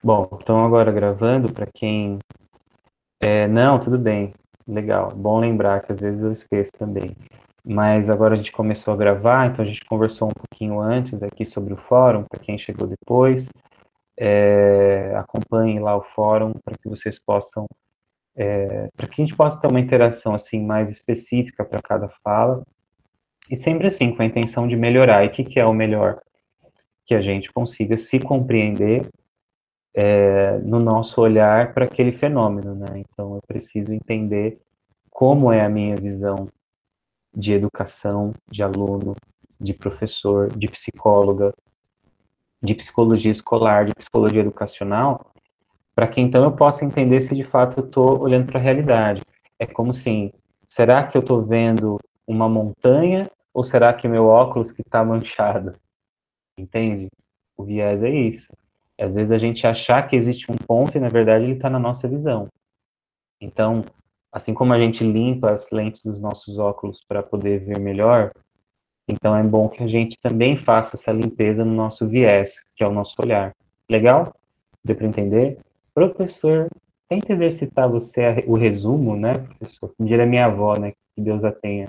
Bom, então agora gravando, para quem... não, tudo bem, legal, bom lembrar que às vezes eu esqueço também. Mas agora a gente começou a gravar, então a gente conversou um pouquinho antes aqui sobre o fórum, para quem chegou depois. Acompanhe lá o fórum para que vocês possam, para que a gente possa ter uma interação assim mais específica para cada fala, e sempre assim, com a intenção de melhorar. E o que, que é o melhor? Que a gente consiga se compreender no nosso olhar para aquele fenômeno, né? Então, eu preciso entender como é a minha visão de educação, de aluno, de professor, de psicóloga, de psicologia escolar, de psicologia educacional, para que então eu possa entender se de fato eu estou olhando para a realidade. É como assim, será que eu estou vendo uma montanha ou será que meu óculos que está manchado? Entende? O viés é isso. Às vezes a gente achar que existe um ponto e na verdade ele está na nossa visão. Então, assim como a gente limpa as lentes dos nossos óculos para poder ver melhor, então é bom que a gente também faça essa limpeza no nosso viés, que é o nosso olhar. Legal? Deu para entender? Professor, tenta exercitar você o resumo, né, professor? Como diria minha avó, né, que Deus a tenha.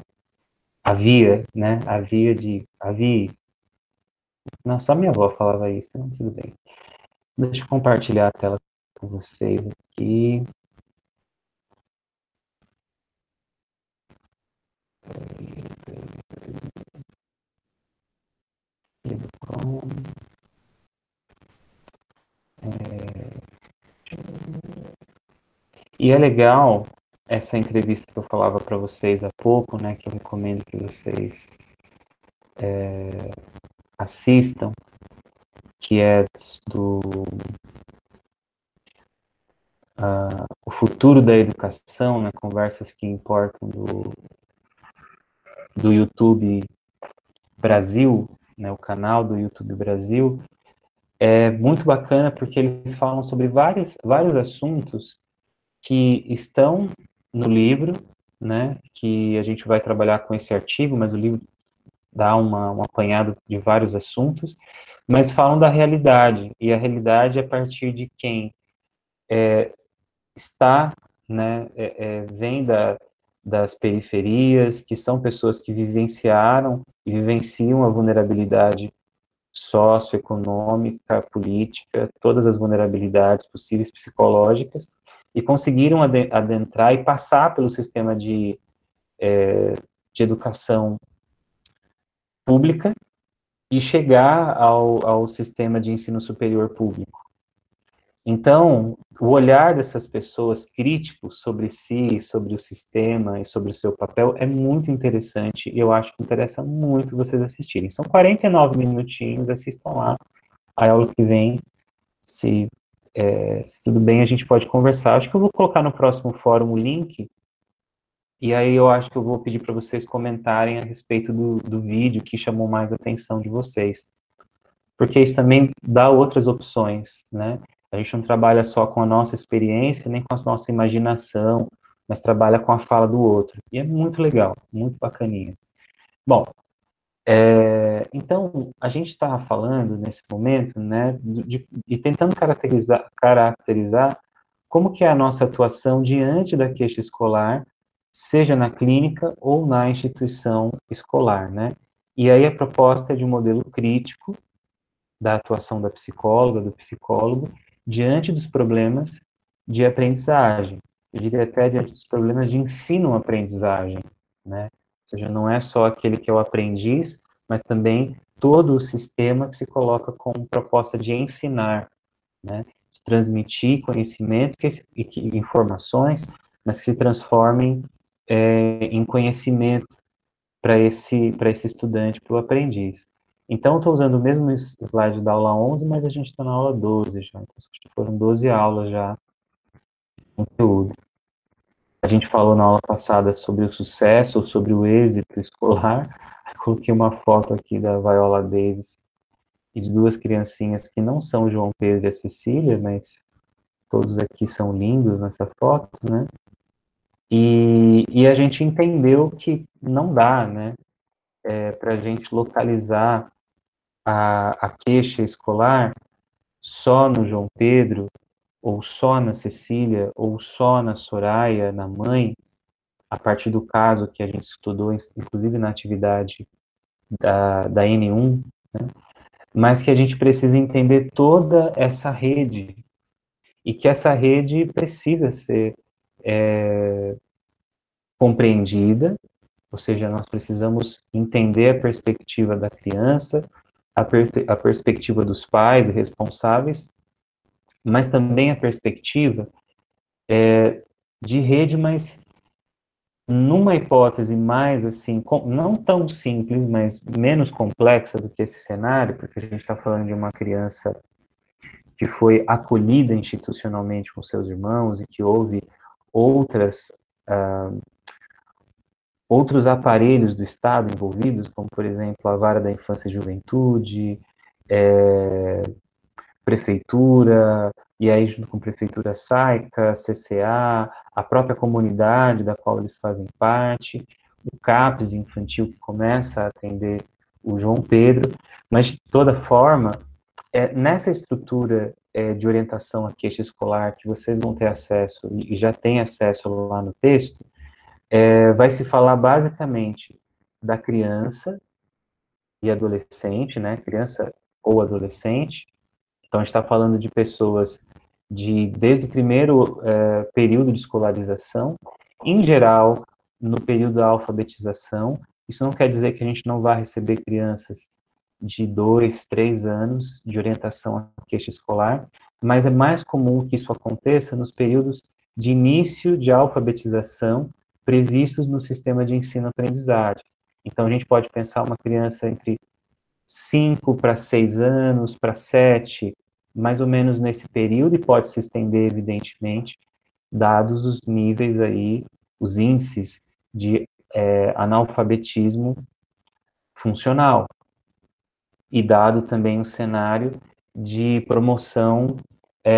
Havia, né, havia. Não, só minha avó falava isso, não, tudo bem. Deixa eu compartilhar a tela com vocês aqui. E é legal essa entrevista que eu falava para vocês há pouco, né, que eu recomendo que vocês assistam, que é do O Futuro da Educação, né, conversas que importam do YouTube Brasil, né, o canal do YouTube Brasil. É muito bacana porque eles falam sobre vários assuntos que estão no livro, né, que a gente vai trabalhar com esse artigo, mas o livro dá um apanhado de vários assuntos, mas falam da realidade, e a realidade é a partir de quem está, né, vem das periferias, que são pessoas que vivenciaram e vivenciam a vulnerabilidade socioeconômica, política, todas as vulnerabilidades possíveis psicológicas, e conseguiram adentrar e passar pelo sistema de educação pública e chegar ao sistema de ensino superior público. Então, o olhar dessas pessoas crítico sobre si, sobre o sistema e sobre o seu papel é muito interessante e eu acho que interessa muito vocês assistirem. São 49 minutinhos, assistam lá. A aula que vem, se tudo bem, a gente pode conversar. Acho que eu vou colocar no próximo fórum o link e aí eu acho que eu vou pedir para vocês comentarem a respeito do vídeo que chamou mais a atenção de vocês. Porque isso também dá outras opções, né? A gente não trabalha só com a nossa experiência, nem com a nossa imaginação, mas trabalha com a fala do outro. E é muito legal, muito bacaninha. Bom, então, a gente está falando nesse momento, né, de tentando caracterizar como que é a nossa atuação diante da queixa escolar, seja na clínica ou na instituição escolar, né? E aí a proposta é de um modelo crítico, da atuação da psicóloga, do psicólogo, diante dos problemas de aprendizagem. Eu diria até diante dos problemas de ensino-aprendizagem, né? Ou seja, não é só aquele que é o aprendiz, mas também todo o sistema que se coloca como proposta de ensinar, né? De transmitir conhecimento informações, mas que se transformem em conhecimento para esse estudante, para o aprendiz. Então, eu estou usando o mesmo slide da aula 11, mas a gente está na aula 12 já. Então, foram 12 aulas já de conteúdo. A gente falou na aula passada sobre o sucesso, sobre o êxito escolar. Coloquei uma foto aqui da Viola Davis e de duas criancinhas que não são o João Pedro e a Cecília, mas todos aqui são lindos nessa foto, né? E a gente entendeu que não dá, né? Para a gente localizar a queixa escolar só no João Pedro, ou só na Cecília, ou só na Soraya, na mãe, a partir do caso que a gente estudou, inclusive na atividade da N1, né? Mas que a gente precisa entender toda essa rede, e que essa rede precisa ser compreendida, ou seja, nós precisamos entender a perspectiva da criança, a perspectiva dos pais e responsáveis, mas também a perspectiva de rede, mas numa hipótese mais assim, não tão simples, mas menos complexa do que esse cenário, porque a gente está falando de uma criança que foi acolhida institucionalmente com seus irmãos e que houve outras outros aparelhos do Estado envolvidos, como, por exemplo, a Vara da Infância e Juventude, prefeitura, e aí junto com prefeitura SAICA, CCA, a própria comunidade da qual eles fazem parte, o CAPES infantil que começa a atender o João Pedro, mas de toda forma, nessa estrutura de orientação à queixa escolar que vocês vão ter acesso, e já têm acesso lá no texto, vai se falar basicamente da criança e adolescente, né, criança ou adolescente. Então, a gente está falando de pessoas desde o primeiro período de escolarização, em geral, no período da alfabetização. Isso não quer dizer que a gente não vá receber crianças de 2, 3 anos de orientação à queixa escolar, mas é mais comum que isso aconteça nos períodos de início de alfabetização previstos no sistema de ensino-aprendizagem. Então, a gente pode pensar uma criança entre 5 para 6 anos, para 7, mais ou menos nesse período, e pode se estender, evidentemente, dados os níveis aí, os índices de analfabetismo funcional, e dado também o cenário de promoção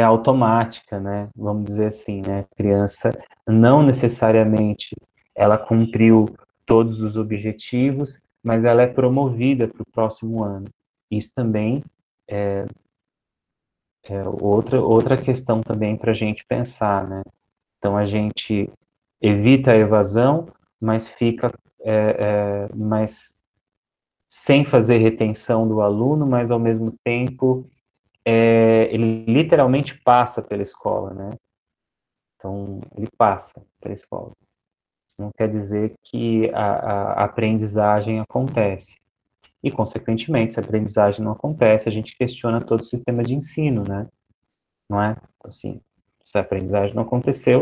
automática, né, vamos dizer assim, né, a criança não necessariamente ela cumpriu todos os objetivos, mas ela é promovida para o próximo ano. Isso também é outra questão também para a gente pensar, né, então a gente evita a evasão, mas fica mas sem fazer retenção do aluno, mas ao mesmo tempo ele literalmente passa pela escola, né? Então, ele passa pela escola. Isso não quer dizer que a aprendizagem acontece. E, consequentemente, se a aprendizagem não acontece, a gente questiona todo o sistema de ensino, né? Não é? Então, assim, se a aprendizagem não aconteceu,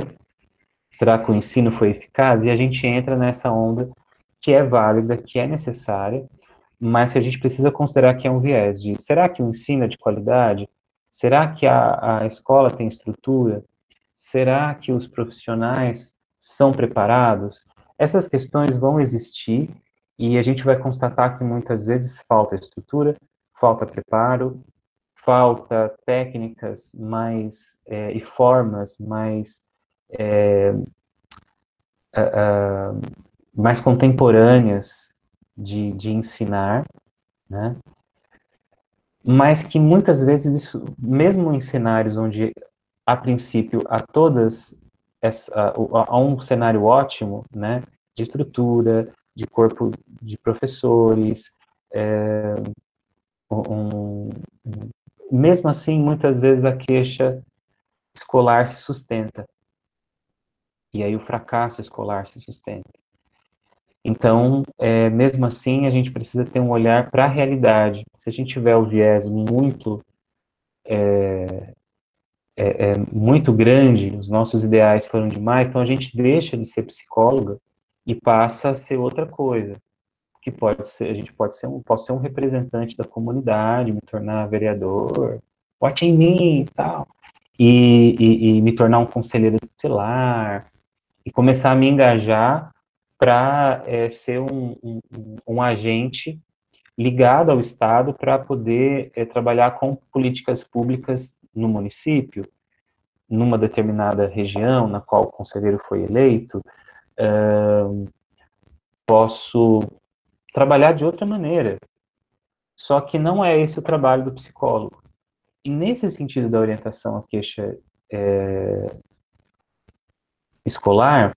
será que o ensino foi eficaz? E a gente entra nessa onda que é válida, que é necessária, mas que a gente precisa considerar que é um viés de, será que o ensino é de qualidade? Será que a escola tem estrutura? Será que os profissionais são preparados? Essas questões vão existir e a gente vai constatar que muitas vezes falta estrutura, falta preparo, falta técnicas mais e formas mais contemporâneas de ensinar, né? Mas que muitas vezes isso, mesmo em cenários onde a princípio há um cenário ótimo, né, de estrutura, de corpo de professores, um, mesmo assim, muitas vezes a queixa escolar se sustenta, e aí o fracasso escolar se sustenta. Então, mesmo assim, a gente precisa ter um olhar para a realidade. Se a gente tiver o viés muito grande, os nossos ideais foram demais, então a gente deixa de ser psicóloga e passa a ser outra coisa, que pode ser, a gente posso ser um representante da comunidade, me tornar vereador, vote em mim e tal, e me tornar um conselheiro tutelar, e começar a me engajar para ser um agente ligado ao Estado para poder trabalhar com políticas públicas no município, numa determinada região na qual o conselheiro foi eleito, posso trabalhar de outra maneira. Só que não é esse o trabalho do psicólogo. E nesse sentido da orientação à queixa escolar,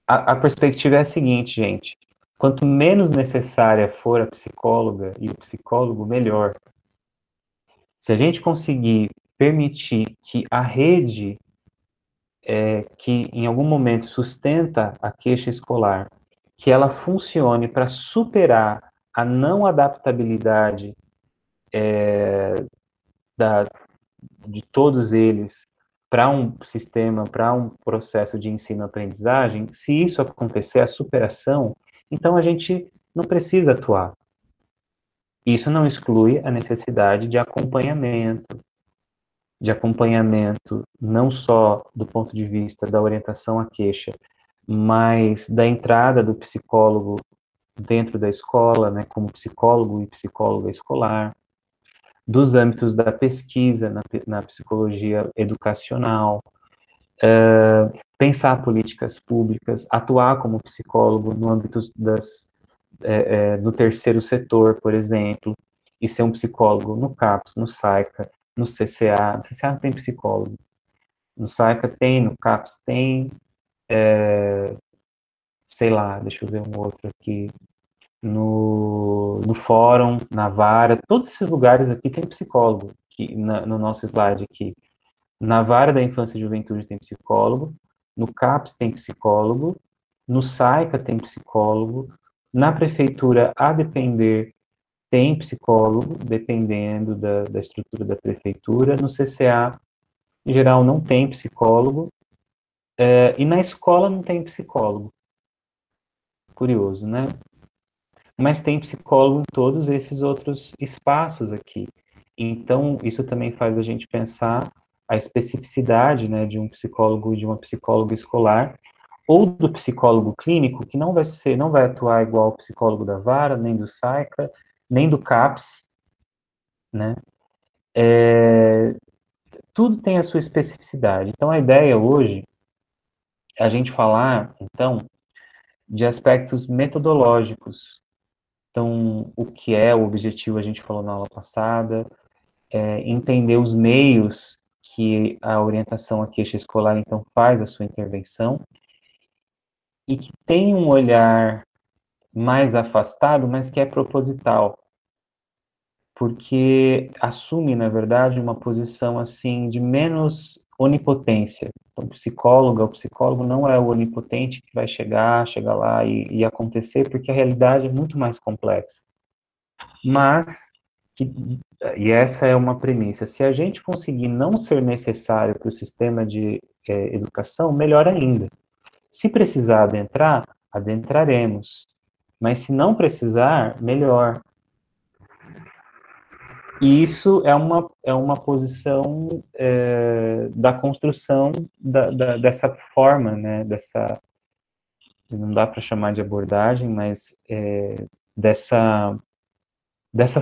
a perspectiva é a seguinte, gente. Quanto menos necessária for a psicóloga e o psicólogo, melhor. Se a gente conseguir permitir que a rede que em algum momento sustenta a queixa escolar, que ela funcione para superar a não adaptabilidade da, de todos eles para um sistema, para um processo de ensino-aprendizagem, se isso acontecer, a superação, então a gente não precisa atuar. Isso não exclui a necessidade de acompanhamento não só do ponto de vista da orientação à queixa, mas da entrada do psicólogo dentro da escola, né, como psicólogo e psicóloga escolar, dos âmbitos da pesquisa na psicologia educacional, pensar políticas públicas, atuar como psicólogo no âmbito no terceiro setor, por exemplo, e ser um psicólogo no CAPS, no SAICA, no CCA. No CCA não tem psicólogo, no SAICA tem, no CAPS tem, sei lá, deixa eu ver um outro aqui, no fórum, na vara, todos esses lugares aqui tem psicólogo, no nosso slide aqui. Na vara da infância e juventude tem psicólogo, no CAPS tem psicólogo, no SAICA tem psicólogo, na prefeitura, a depender, tem psicólogo, dependendo da estrutura da prefeitura, no CCA, em geral, não tem psicólogo, e na escola não tem psicólogo. Curioso, né? Mas tem psicólogo em todos esses outros espaços aqui. Então, isso também faz a gente pensar a especificidade, né, de um psicólogo e de uma psicóloga escolar, ou do psicólogo clínico, que não vai atuar igual o psicólogo da vara, nem do SAICA, nem do CAPS, né? Tudo tem a sua especificidade. Então, a ideia hoje é a gente falar, então, de aspectos metodológicos. Então, o que é o objetivo, a gente falou na aula passada, entender os meios que a orientação à queixa escolar, então, faz a sua intervenção, e que tem um olhar mais afastado, mas que é proposital, porque assume, na verdade, uma posição, assim, de menos onipotência. Então, o psicólogo não é o onipotente que vai chegar lá e acontecer, porque a realidade é muito mais complexa. Mas, e essa é uma premissa, se a gente conseguir não ser necessário para o sistema de educação, melhor ainda. Se precisar adentrar, adentraremos. Mas se não precisar, melhor. E isso é uma posição da construção dessa forma, né, não dá para chamar de abordagem, mas dessa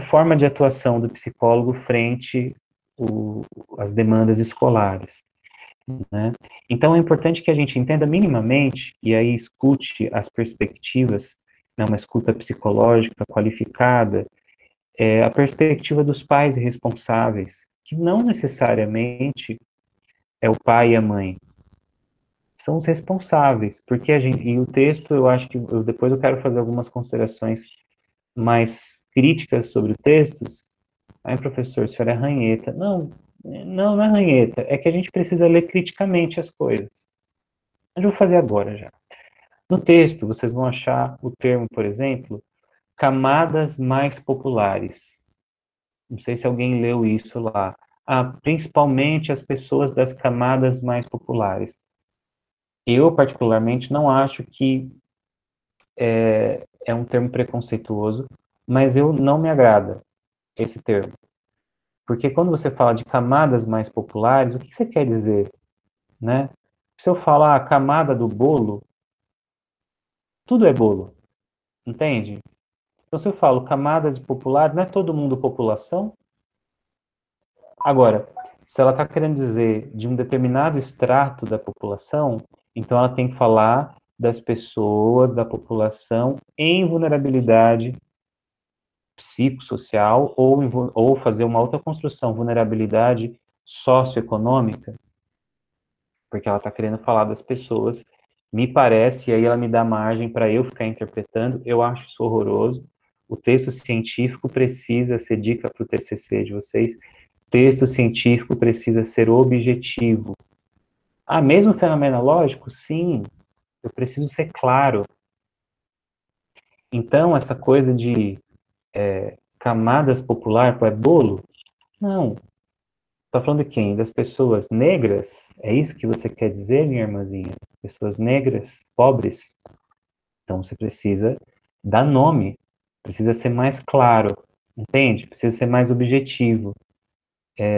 forma de atuação do psicólogo frente às demandas escolares, né? Então, é importante que a gente entenda minimamente, e aí escute as perspectivas, né, uma escuta psicológica qualificada, a perspectiva dos pais responsáveis, que não necessariamente é o pai e a mãe, são os responsáveis, porque e o texto, eu acho que depois eu quero fazer algumas considerações mais críticas sobre o texto. Aí, professor, o senhor é ranheta. Não, não é ranheta, é que a gente precisa ler criticamente as coisas. Eu vou fazer agora já. No texto, vocês vão achar o termo, por exemplo, camadas mais populares. Não sei se alguém leu isso lá. Principalmente as pessoas das camadas mais populares. Eu, particularmente, não acho que é um termo preconceituoso, mas eu não me agrada esse termo. Porque quando você fala de camadas mais populares, o que você quer dizer, né? Se eu falar a camada do bolo, tudo é bolo, entende? Então, se eu falo camadas de popular, não é todo mundo população? Agora, se ela está querendo dizer de um determinado extrato da população, então ela tem que falar das pessoas, da população em vulnerabilidade psicossocial ou fazer uma outra construção, vulnerabilidade socioeconômica, porque ela está querendo falar das pessoas, me parece, e aí ela me dá margem para eu ficar interpretando, eu acho isso horroroso. O texto científico precisa ser dica para o TCC de vocês, texto científico precisa ser objetivo. Ah, mesmo fenomenológico? Sim, eu preciso ser claro. Então, essa coisa de camadas popular, é bolo? Não. Tá falando de quem? Das pessoas negras? É isso que você quer dizer, minha irmãzinha? Pessoas negras, pobres? Então você precisa dar nome, precisa ser mais claro, entende? Precisa ser mais objetivo.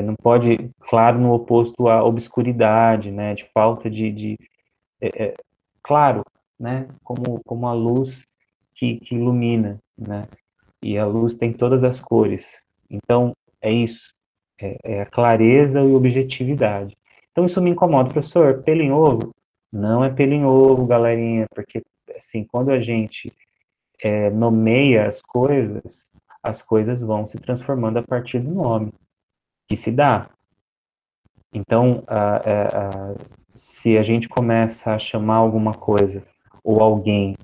Não pode, claro, no oposto à obscuridade, né? De falta claro, né? Como a luz que ilumina, né? E a luz tem todas as cores. Então, é isso. É a clareza e objetividade. Então, isso me incomoda. Professor, pelo em ovo? Não é pelo em ovo, galerinha, porque, assim, quando a gente nomeia as coisas vão se transformando a partir do nome que se dá. Então, se a gente começa a chamar alguma coisa ou alguém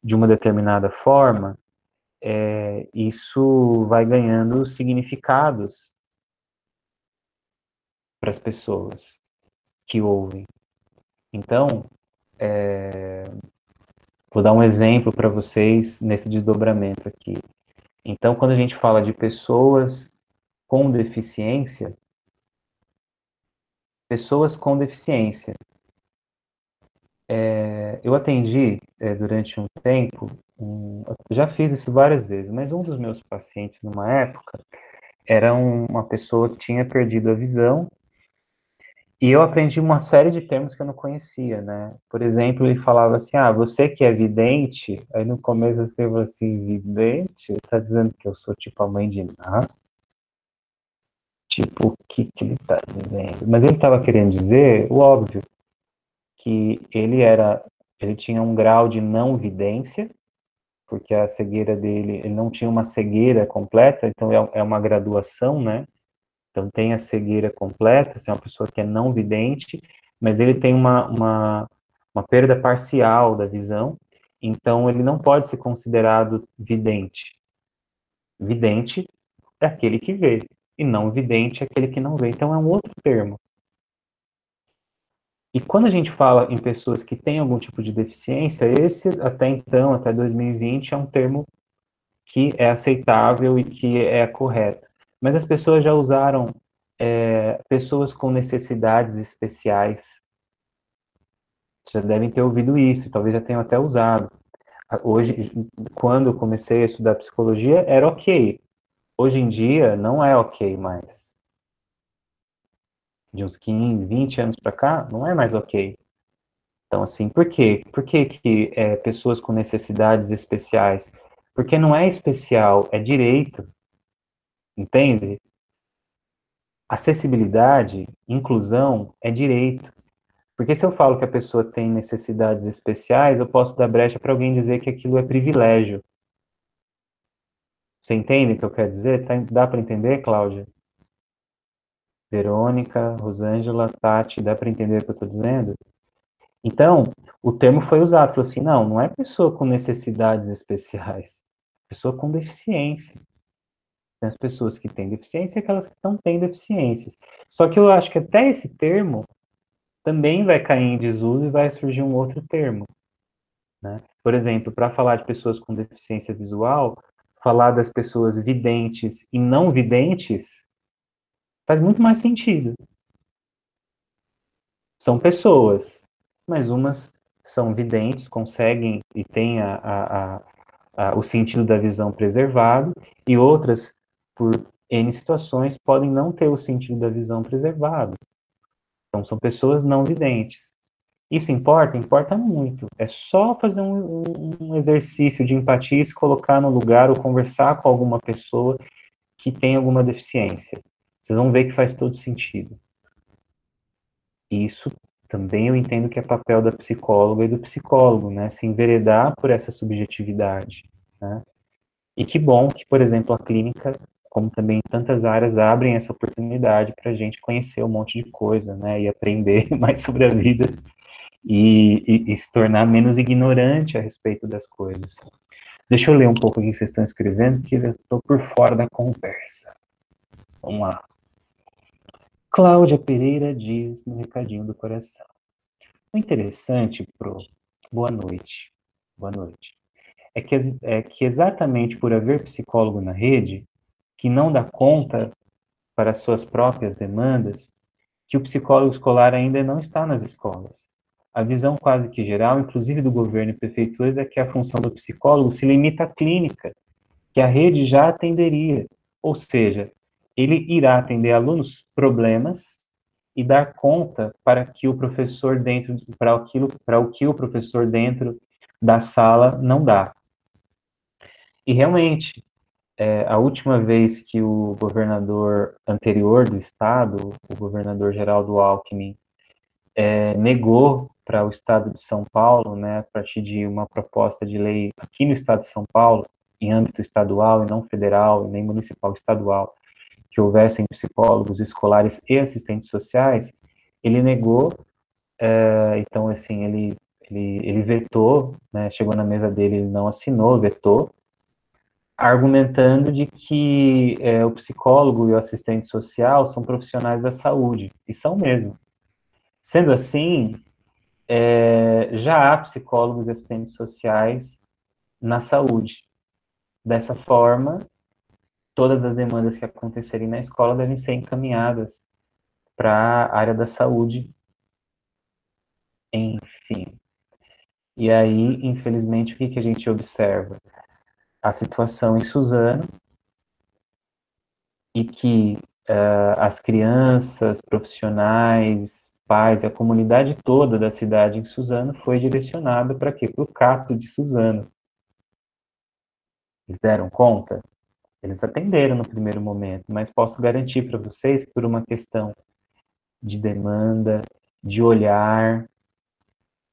de uma determinada forma, isso vai ganhando significados para as pessoas que ouvem. Então, vou dar um exemplo para vocês nesse desdobramento aqui. Então, quando a gente fala de pessoas com deficiência, eu atendi durante um tempo, já fiz isso várias vezes, mas um dos meus pacientes numa época era uma pessoa que tinha perdido a visão. E eu aprendi uma série de termos que eu não conhecia, né? Por exemplo, ele falava assim, você que é vidente, aí no começo assim, eu falei assim, vidente? Ele tá dizendo que eu sou tipo a mãe de Ná? Tipo, o que ele tá dizendo? Mas ele estava querendo dizer o óbvio, que ele tinha um grau de não vidência, porque a cegueira dele, ele não tinha uma cegueira completa, então é uma graduação, né? Então, tem a cegueira completa, assim, é uma pessoa que é não vidente, mas ele tem uma perda parcial da visão, então ele não pode ser considerado vidente. Vidente é aquele que vê, e não vidente é aquele que não vê. Então, é um outro termo. E quando a gente fala em pessoas que têm algum tipo de deficiência, esse, até então, até 2020, é um termo que é aceitável e que é correto. Mas as pessoas já usaram pessoas com necessidades especiais. Já devem ter ouvido isso, talvez já tenham até usado. Hoje, quando eu comecei a estudar psicologia, era ok. Hoje em dia, não é ok mais. De uns 15, 20 anos para cá, não é mais ok. Então, assim, por quê? Por que pessoas com necessidades especiais? Porque não é especial, é direito, entende? Acessibilidade, inclusão é direito. Porque se eu falo que a pessoa tem necessidades especiais, eu posso dar brecha para alguém dizer que aquilo é privilégio. Você entende o que eu quero dizer? Dá para entender, Cláudia? Verônica, Rosângela, Tati, dá para entender o que eu estou dizendo? Então, o termo foi usado, falou assim, não é pessoa com necessidades especiais, pessoa com deficiência. Tem as pessoas que têm deficiência e aquelas que não têm deficiências. Só que eu acho que até esse termo também vai cair em desuso e vai surgir um outro termo, né? Por exemplo, para falar de pessoas com deficiência visual, falar das pessoas videntes e não videntes faz muito mais sentido. São pessoas, mas umas são videntes, conseguem e têm o sentido da visão preservado, e outras, por N situações, podem não ter o sentido da visão preservado. Então, são pessoas não videntes. Isso importa? Importa muito. É só fazer um exercício de empatia, se colocar no lugar ou conversar com alguma pessoa que tem alguma deficiência. Vocês vão ver que faz todo sentido. Isso também eu entendo que é papel da psicóloga e do psicólogo, né? Se enveredar por essa subjetividade, né? E que bom que, por exemplo, a clínica, como também tantas áreas, abrem essa oportunidade para a gente conhecer um monte de coisa, né, e aprender mais sobre a vida e se tornar menos ignorante a respeito das coisas. Deixa eu ler um pouco o que vocês estão escrevendo, porque eu estou por fora da conversa. Vamos lá. Cláudia Pereira diz no recadinho do coração. O interessante, Pro, boa noite. Boa noite. É que exatamente por haver psicólogo na rede, que não dá conta para suas próprias demandas, que o psicólogo escolar ainda não está nas escolas. A visão quase que geral, inclusive do governo e prefeituras, é que a função do psicólogo se limita à clínica, que a rede já atenderia. Ou seja, ele irá atender alunos problemas e dar conta para que o professor dentro para o que o professor dentro da sala não dá. E realmente, a última vez que o governador anterior do estado, o governador Geraldo Alckmin, negou para o estado de São Paulo, né, a partir de uma proposta de lei aqui no estado de São Paulo, em âmbito estadual e não federal e nem municipal, estadual, que houvessem psicólogos escolares e assistentes sociais, ele negou, então, assim, ele vetou, né, chegou na mesa dele, ele não assinou, vetou, argumentando de que o psicólogo e o assistente social são profissionais da saúde, e são mesmo. Sendo assim, já há psicólogos e assistentes sociais na saúde. Dessa forma, todas as demandas que acontecerem na escola devem ser encaminhadas para a área da saúde, enfim. E aí, infelizmente, o que a gente observa? A situação em Suzano, e que as crianças, profissionais, pais, a comunidade toda da cidade em Suzano foi direcionada para quê? Para o CAPS de Suzano. Eles deram conta? Eles atenderam no primeiro momento, mas posso garantir para vocês que por uma questão de demanda, de olhar,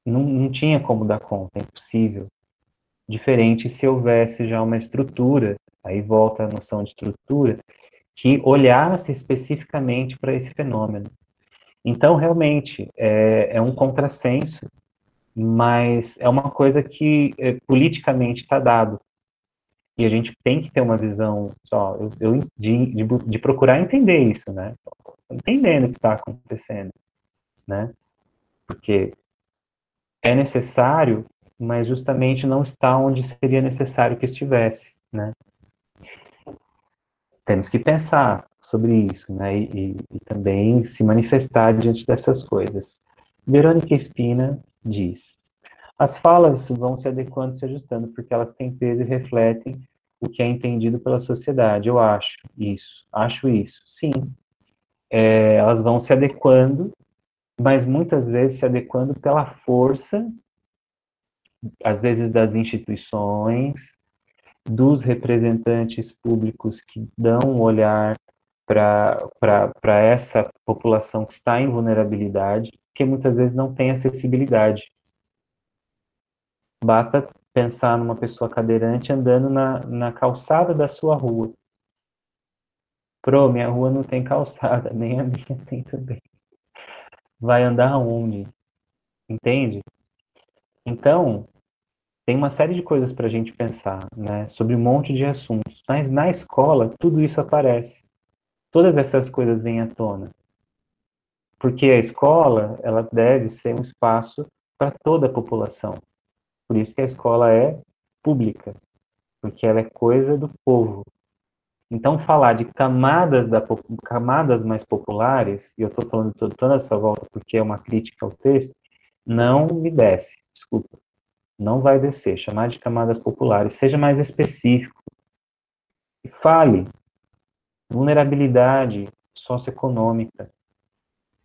não tinha como dar conta, é impossível. Diferente se houvesse já uma estrutura, aí volta a noção de estrutura, que olhasse especificamente para esse fenômeno. Então, realmente, é um contrassenso, mas é uma coisa que politicamente está dado. E a gente tem que ter uma visão só, de procurar entender isso, né? Entendendo o que está acontecendo, né? Porque é necessário, mas justamente não está onde seria necessário que estivesse, né? Temos que pensar sobre isso, né? E também se manifestar diante dessas coisas. Verônica Espina diz: as falas vão se adequando e se ajustando, porque elas têm peso e refletem o que é entendido pela sociedade. Eu acho isso. Sim, elas vão se adequando, mas muitas vezes se adequando pela força, às vezes das instituições, dos representantes públicos que dão um olhar para essa população que está em vulnerabilidade, que muitas vezes não tem acessibilidade. Basta pensar numa pessoa cadeirante andando na calçada da sua rua. Minha rua não tem calçada, nem a minha tem também. Vai andar aonde? Entende? Então, tem uma série de coisas para a gente pensar, né, sobre um monte de assuntos. Mas na escola, tudo isso aparece. Todas essas coisas vêm à tona. Porque a escola, ela deve ser um espaço para toda a população. Por isso que a escola é pública, porque ela é coisa do povo. Então, falar de camadas mais populares, e eu estou falando toda essa volta porque é uma crítica ao texto, não me desce, desculpa, não vai descer. Chamar de camadas populares, seja mais específico. E fale, vulnerabilidade socioeconômica,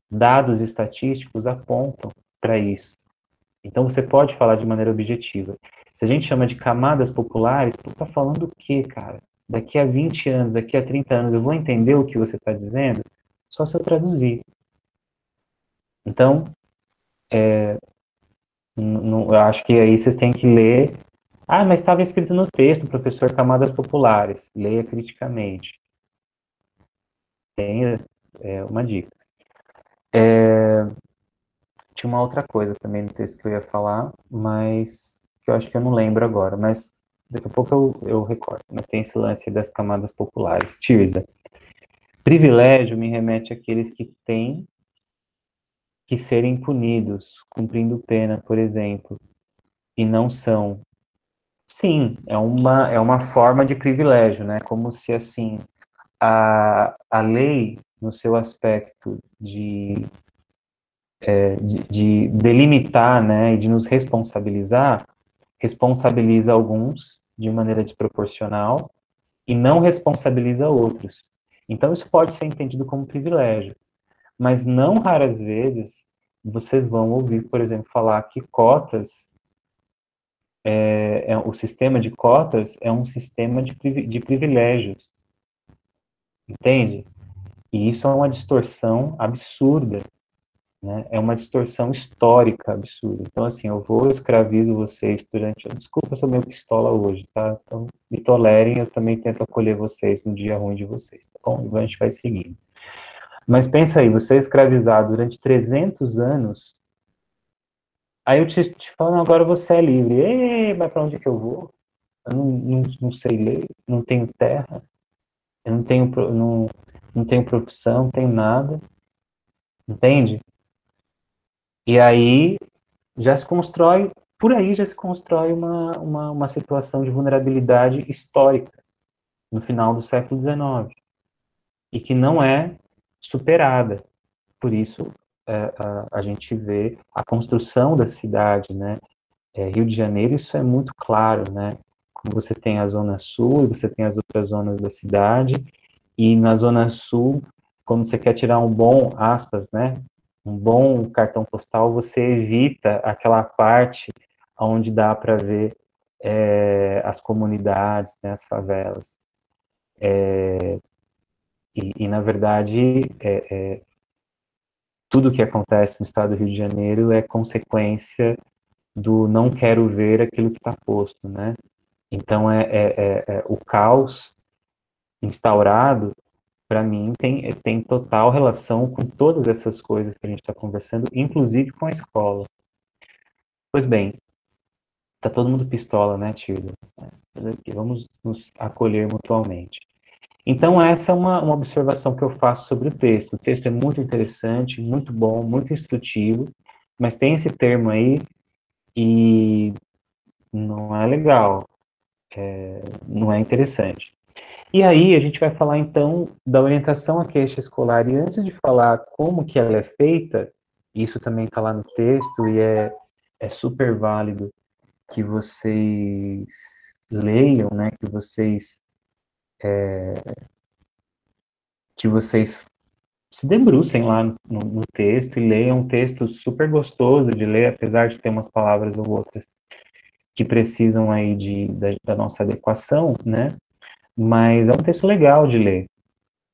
dados estatísticos apontam para isso. Então, você pode falar de maneira objetiva. Se a gente chama de camadas populares, tu tá falando o quê, cara? Daqui a 20 anos, daqui a 30 anos, eu vou entender o que você está dizendo? Só se eu traduzir. Então, eu acho que aí vocês têm que ler Ah, mas estava escrito no texto, professor, camadas populares. Leia criticamente. Tem uma dica. Tinha uma outra coisa também no texto que eu ia falar, mas que eu acho que eu não lembro agora, mas daqui a pouco eu recordo. Mas tem esse lance das camadas populares. Tirza, privilégio me remete àqueles que têm que serem punidos, cumprindo pena, por exemplo, e não são. Sim, é uma forma de privilégio, né? Como se, assim, a lei, no seu aspecto de delimitar, né, e de nos responsabilizar, responsabiliza alguns de maneira desproporcional e não responsabiliza outros. Então, isso pode ser entendido como privilégio, mas não raras vezes vocês vão ouvir, por exemplo, falar que cotas, o sistema de cotas é um sistema de privilégios, entende? E isso é uma distorção absurda, né? É uma distorção histórica absurda. Então, assim, eu escravizo vocês durante... Desculpa, eu sou meio pistola hoje, tá? Então, me tolerem, eu também tento acolher vocês no dia ruim de vocês, tá bom? E a gente vai seguindo. Mas pensa aí, você é escravizado durante 300 anos, aí eu te falo, não, agora você é livre. Ei, mas para onde que eu vou? Eu não sei ler, não tenho terra, eu não tenho profissão, não tenho nada, entende? E aí já se constrói, por aí já se constrói uma situação de vulnerabilidade histórica no final do século XIX e que não é superada. Por isso, a gente vê a construção da cidade, né? Rio de Janeiro, isso é muito claro, né? Como você tem a Zona Sul e você tem as outras zonas da cidade, e na Zona Sul, quando você quer tirar um bom, aspas, né? Um bom cartão postal, você evita aquela parte onde dá para ver as comunidades, né, as favelas. Na verdade, tudo que acontece no estado do Rio de Janeiro é consequência do não quero ver aquilo que está posto, né? Então, o caos instaurado, para mim, tem total relação com todas essas coisas que a gente está conversando, inclusive com a escola. Pois bem, tá todo mundo pistola, né, Tilda? Vamos nos acolher mutuamente. Então, essa é uma observação que eu faço sobre o texto. O texto é muito interessante, muito bom, muito instrutivo, mas tem esse termo aí e não é legal, não é interessante. E aí a gente vai falar então da orientação à queixa escolar. E antes de falar como que ela é feita, isso também está lá no texto e é super válido que vocês leiam, né, que vocês se debrucem lá no texto e leiam um texto super gostoso de ler, apesar de ter umas palavras ou outras que precisam aí da nossa adequação, né? Mas é um texto legal de ler.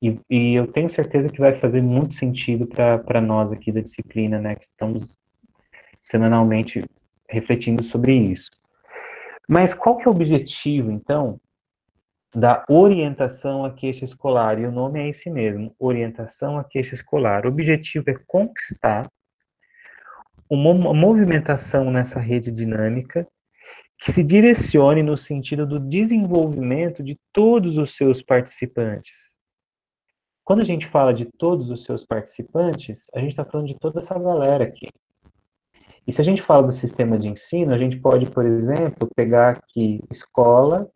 E eu tenho certeza que vai fazer muito sentido para nós aqui da disciplina, né, que estamos semanalmente refletindo sobre isso. Mas qual que é o objetivo, então, da orientação à queixa escolar? E o nome é esse mesmo, orientação à queixa escolar. O objetivo é conquistar uma movimentação nessa rede dinâmica que se direcione no sentido do desenvolvimento de todos os seus participantes. Quando a gente fala de todos os seus participantes, a gente está falando de toda essa galera aqui. E se a gente fala do sistema de ensino, a gente pode, por exemplo, pegar aqui escola,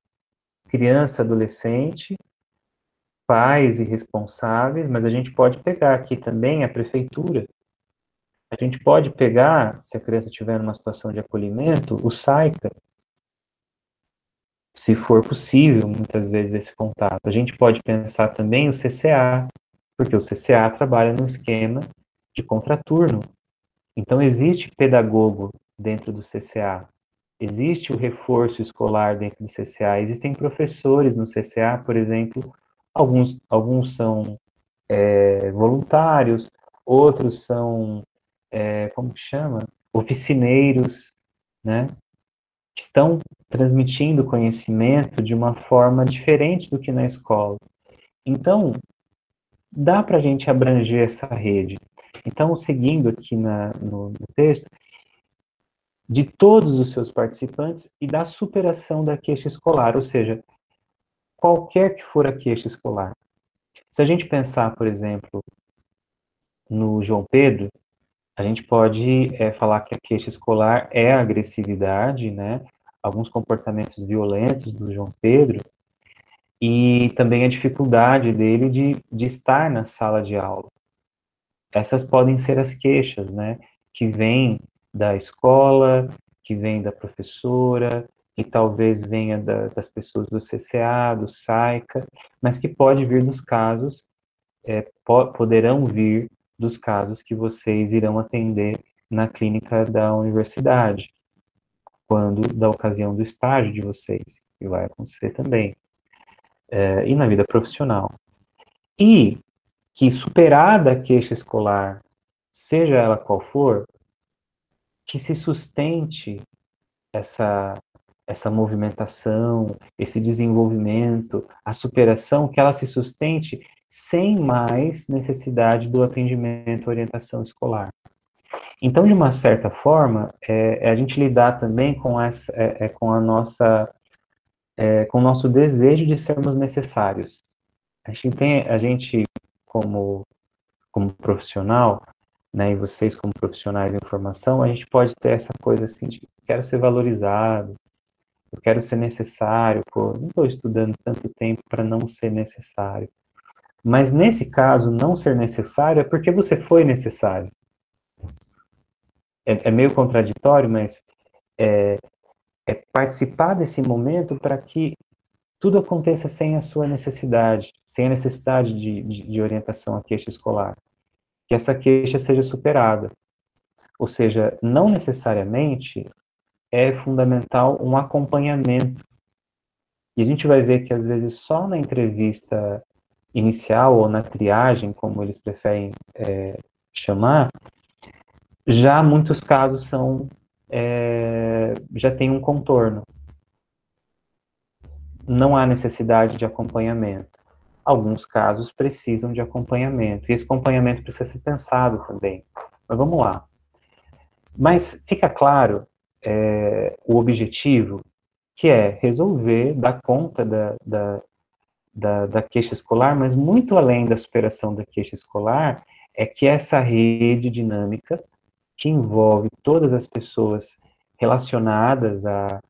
criança, adolescente, pais e responsáveis, mas a gente pode pegar aqui também a prefeitura. A gente pode pegar, se a criança estiver numa situação de acolhimento, o SAICA, se for possível, muitas vezes, esse contato. A gente pode pensar também o CCA, porque o CCA trabalha no esquema de contraturno. Então, existe pedagogo dentro do CCA, existe o reforço escolar dentro do CCA, existem professores no CCA, por exemplo, alguns são voluntários, outros são, como que chama? Oficineiros, né? Que estão transmitindo conhecimento de uma forma diferente do que na escola. Então, dá para a gente abranger essa rede. Então, seguindo aqui no texto, de todos os seus participantes e da superação da queixa escolar, ou seja, qualquer que for a queixa escolar. Se a gente pensar, por exemplo, no João Pedro, a gente pode falar que a queixa escolar é a agressividade, né? Alguns comportamentos violentos do João Pedro, e também a dificuldade dele de estar na sala de aula. Essas podem ser as queixas, né? Que vêm da escola, que vêm da professora, que talvez venha das pessoas do CCA, do SAICA, mas que pode vir dos casos, poderão vir dos casos que vocês irão atender na clínica da universidade, quando da ocasião do estágio de vocês, que vai acontecer também, e na vida profissional. E que superada a queixa escolar, seja ela qual for, que se sustente essa movimentação, esse desenvolvimento, a superação, que ela se sustente sem mais necessidade do atendimento, orientação escolar. Então, de uma certa forma, a gente lidar também com com a nossa, com o nosso desejo de sermos necessários. A gente como profissional, né, e vocês como profissionais em formação, a gente pode ter essa coisa assim de quero ser valorizado, eu quero ser necessário, pô, não estou estudando tanto tempo para não ser necessário. Mas nesse caso, não ser necessário é porque você foi necessário. É meio contraditório, mas é, é participar desse momento para que tudo aconteça sem a sua necessidade, sem a necessidade de orientação à queixa escolar. Que essa queixa seja superada. Ou seja, não necessariamente é fundamental um acompanhamento. E a gente vai ver que, às vezes, só na entrevista inicial ou na triagem, como eles preferem chamar, já muitos casos já tem um contorno. Não há necessidade de acompanhamento. Alguns casos precisam de acompanhamento. E esse acompanhamento precisa ser pensado também. Mas vamos lá. Mas fica claro o objetivo, que é resolver, dar conta da queixa escolar, mas muito além da superação da queixa escolar, é que essa rede dinâmica, que envolve todas as pessoas relacionadas à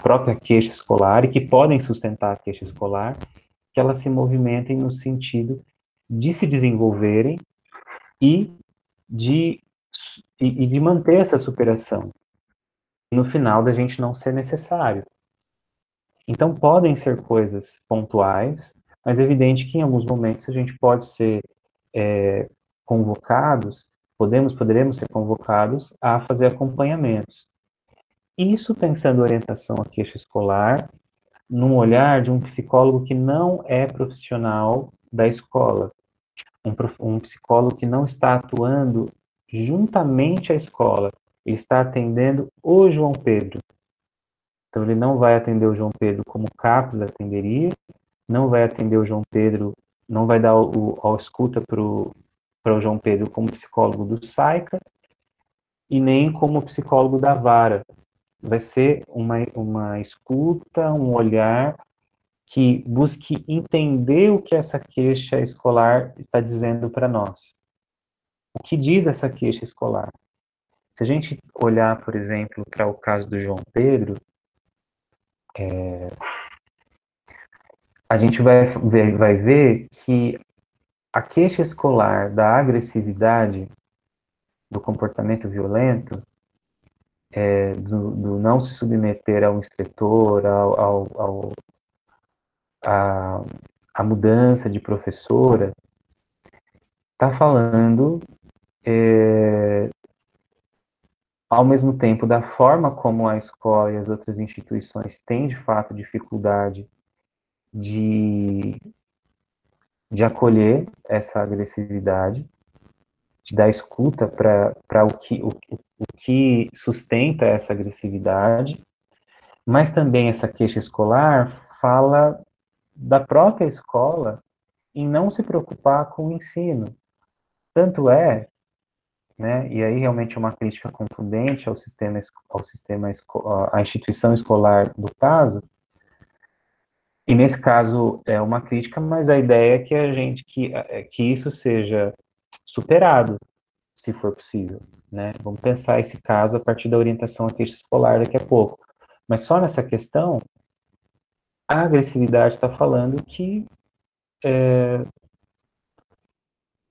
própria queixa escolar e que podem sustentar a queixa escolar, que elas se movimentem no sentido de se desenvolverem e de manter essa superação. No final, da gente não ser necessário. Então, podem ser coisas pontuais, mas é evidente que em alguns momentos a gente pode ser convocados, poderemos ser convocados a fazer acompanhamentos. Isso pensando em orientação à queixa escolar, num olhar de um psicólogo que não é profissional da escola, um psicólogo que não está atuando juntamente à escola, ele está atendendo o João Pedro. Então, ele não vai atender o João Pedro como o CAPS atenderia, não vai atender o João Pedro, não vai dar a escuta para o João Pedro como psicólogo do SAICA, e nem como psicólogo da vara. Vai ser uma escuta, um olhar que busque entender o que essa queixa escolar está dizendo para nós. O que diz essa queixa escolar? Se a gente olhar, por exemplo, para o caso do João Pedro, a gente vai ver que a queixa escolar da agressividade, do comportamento violento, do não se submeter ao inspetor, à mudança de professora, está falando, ao mesmo tempo, da forma como a escola e as outras instituições têm, de fato, dificuldade de acolher essa agressividade, de dar escuta para o que sustenta essa agressividade, mas também essa queixa escolar fala da própria escola em não se preocupar com o ensino. Tanto é, né, e aí realmente é uma crítica contundente à instituição escolar do caso, e nesse caso é uma crítica, mas a ideia é que que isso seja superado, se for possível, né? Vamos pensar esse caso a partir da orientação à queixa escolar daqui a pouco. Mas só nessa questão, a agressividade está falando que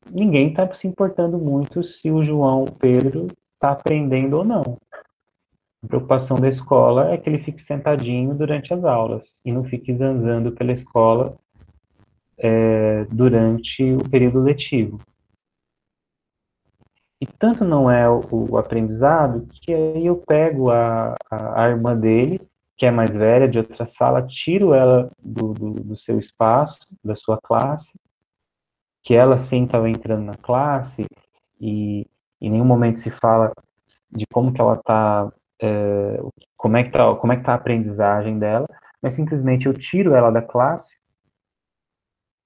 ninguém está se importando muito se o João Pedro está aprendendo ou não. A preocupação da escola é que ele fique sentadinho durante as aulas e não fique zanzando pela escola durante o período letivo. E tanto não é o aprendizado que aí eu pego a irmã dele, que é mais velha, de outra sala, tiro ela do seu espaço, da sua classe, que ela sim estava entrando na classe e em nenhum momento se fala de como que ela está, como é que tá a aprendizagem dela, mas simplesmente eu tiro ela da classe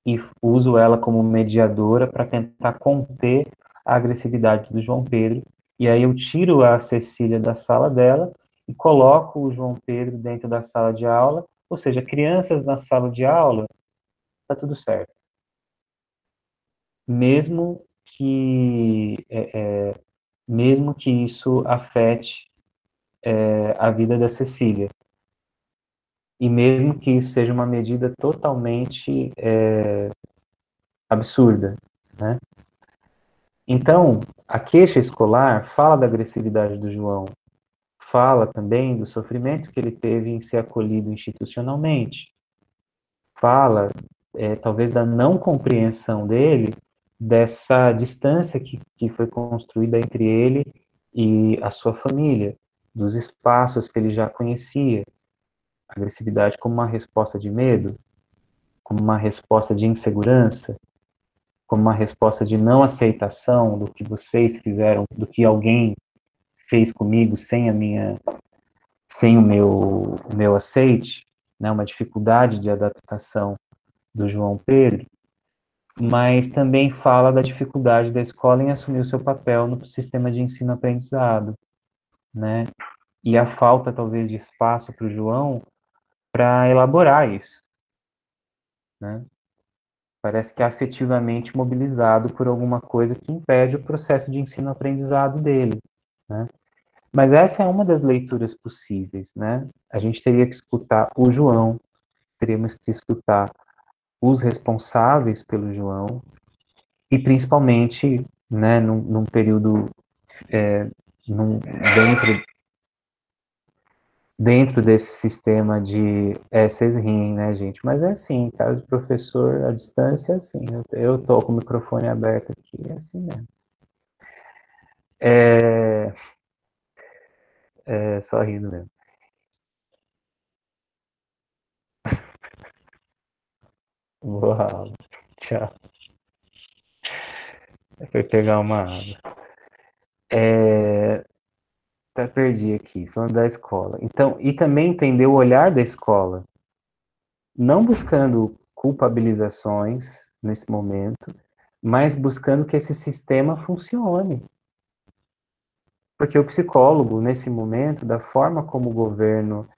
e uso ela como mediadora para tentar conter a agressividade do João Pedro. E aí eu tiro a Cecília da sala dela e coloco o João Pedro dentro da sala de aula, ou seja, crianças na sala de aula, tá tudo certo. Mesmo que mesmo que isso afete a vida da Cecília. E mesmo que isso seja uma medida totalmente absurda, né? Então, a queixa escolar fala da agressividade do João, fala também do sofrimento que ele teve em ser acolhido institucionalmente, fala, talvez, da não compreensão dele dessa distância que foi construída entre ele e a sua família, dos espaços que ele já conhecia, agressividade como uma resposta de medo, como uma resposta de insegurança, como uma resposta de não aceitação do que vocês fizeram, do que alguém fez comigo sem o meu aceite, né, uma dificuldade de adaptação do João Pedro, mas também fala da dificuldade da escola em assumir o seu papel no sistema de ensino-aprendizado, né, e a falta talvez de espaço para o João para elaborar isso, né. Parece que é afetivamente mobilizado por alguma coisa que impede o processo de ensino-aprendizado dele, né? Mas essa é uma das leituras possíveis, né? A gente teria que escutar o João, teríamos que escutar os responsáveis pelo João, e principalmente, né, num período, é, dentro, dentro desse sistema de, vocês riem, né, gente? Mas é assim, caso de professor à distância, é assim, eu tô com o microfone aberto aqui, é assim mesmo. Só rindo mesmo. Boa aula. Tchau. Foi pegar uma água. Até perdi aqui, falando da escola. Então, e também entender o olhar da escola, não buscando culpabilizações nesse momento, mas buscando que esse sistema funcione. Porque o psicólogo, nesse momento, da forma como o governo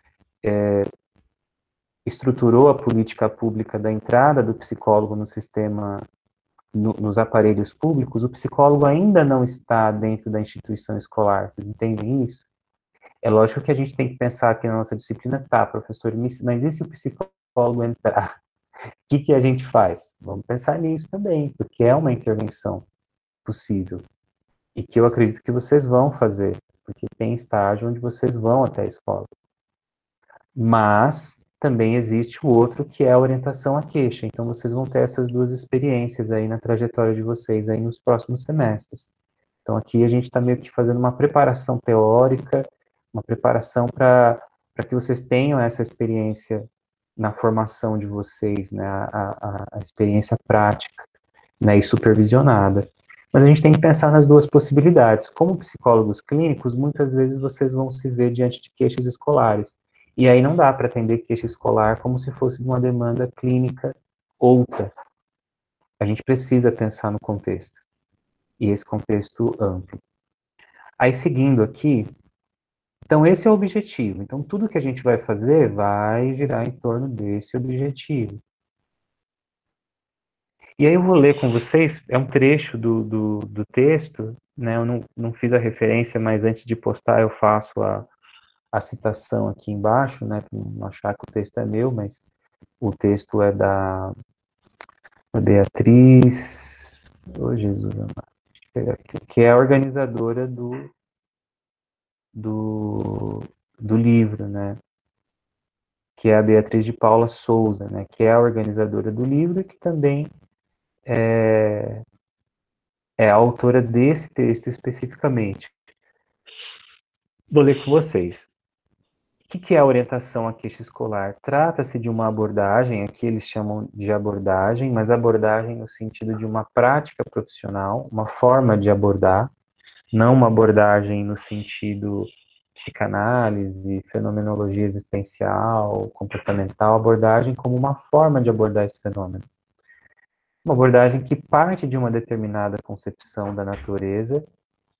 estruturou a política pública da entrada do psicólogo no sistema, nos aparelhos públicos, o psicólogo ainda não está dentro da instituição escolar. Vocês entendem isso? É lógico que a gente tem que pensar aqui na nossa disciplina, tá, professor, mas e se o psicólogo entrar? O que a gente faz? Vamos pensar nisso também, porque é uma intervenção possível. E que eu acredito que vocês vão fazer, porque tem estágio onde vocês vão até a escola. Mas também existe o outro, que é a orientação à queixa. Então vocês vão ter essas duas experiências aí na trajetória de vocês aí nos próximos semestres. Então aqui a gente está meio que fazendo uma preparação teórica, uma preparação para que vocês tenham essa experiência na formação de vocês, né, a experiência prática, né, e supervisionada. Mas a gente tem que pensar nas duas possibilidades. Como psicólogos clínicos, muitas vezes vocês vão se ver diante de queixas escolares. E aí não dá para atender queixa escolar como se fosse uma demanda clínica outra. A gente precisa pensar no contexto. E esse contexto amplo. Aí, seguindo aqui, então esse é o objetivo. Então, tudo que a gente vai fazer vai girar em torno desse objetivo. E aí eu vou ler com vocês, é um trecho do texto, né? Eu não fiz a referência, mas antes de postar eu faço a citação aqui embaixo, né? Para não achar que o texto é meu, mas o texto é da Beatriz, oh Jesus amado, que é a organizadora do, do livro, né? Que é a Beatriz de Paula Souza, né? Que é a organizadora do livro e que também é a autora desse texto especificamente. Vou ler com vocês. O que é a orientação à queixa escolar? Trata-se de uma abordagem, aqui eles chamam de abordagem, mas abordagem no sentido de uma prática profissional, uma forma de abordar, não uma abordagem no sentido psicanálise, fenomenologia existencial, comportamental, abordagem como uma forma de abordar esse fenômeno. Uma abordagem que parte de uma determinada concepção da natureza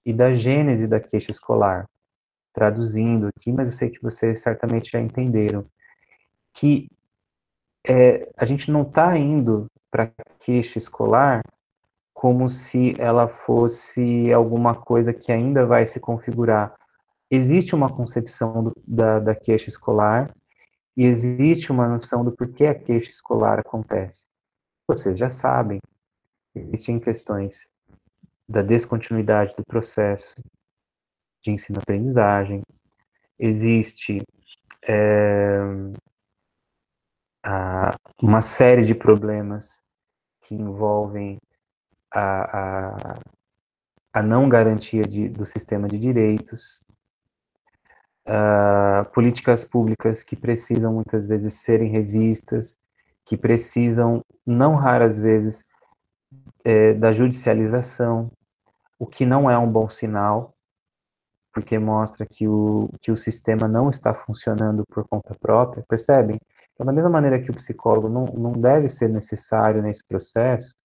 e da gênese da queixa escolar. Traduzindo aqui, mas eu sei que vocês certamente já entenderam, que a gente não está indo para a queixa escolar como se ela fosse alguma coisa que ainda vai se configurar. Existe uma concepção da queixa escolar e existe uma noção do porquê a queixa escolar acontece. Vocês já sabem, existem questões da descontinuidade do processo de ensino-aprendizagem, existe uma série de problemas que envolvem a, a, a não garantia do sistema de direitos, políticas públicas que precisam muitas vezes serem revistas, que precisam, não raras vezes, da judicialização, o que não é um bom sinal, porque mostra que o sistema não está funcionando por conta própria, percebem? Então, da mesma maneira que o psicólogo não deve ser necessário nesse processo,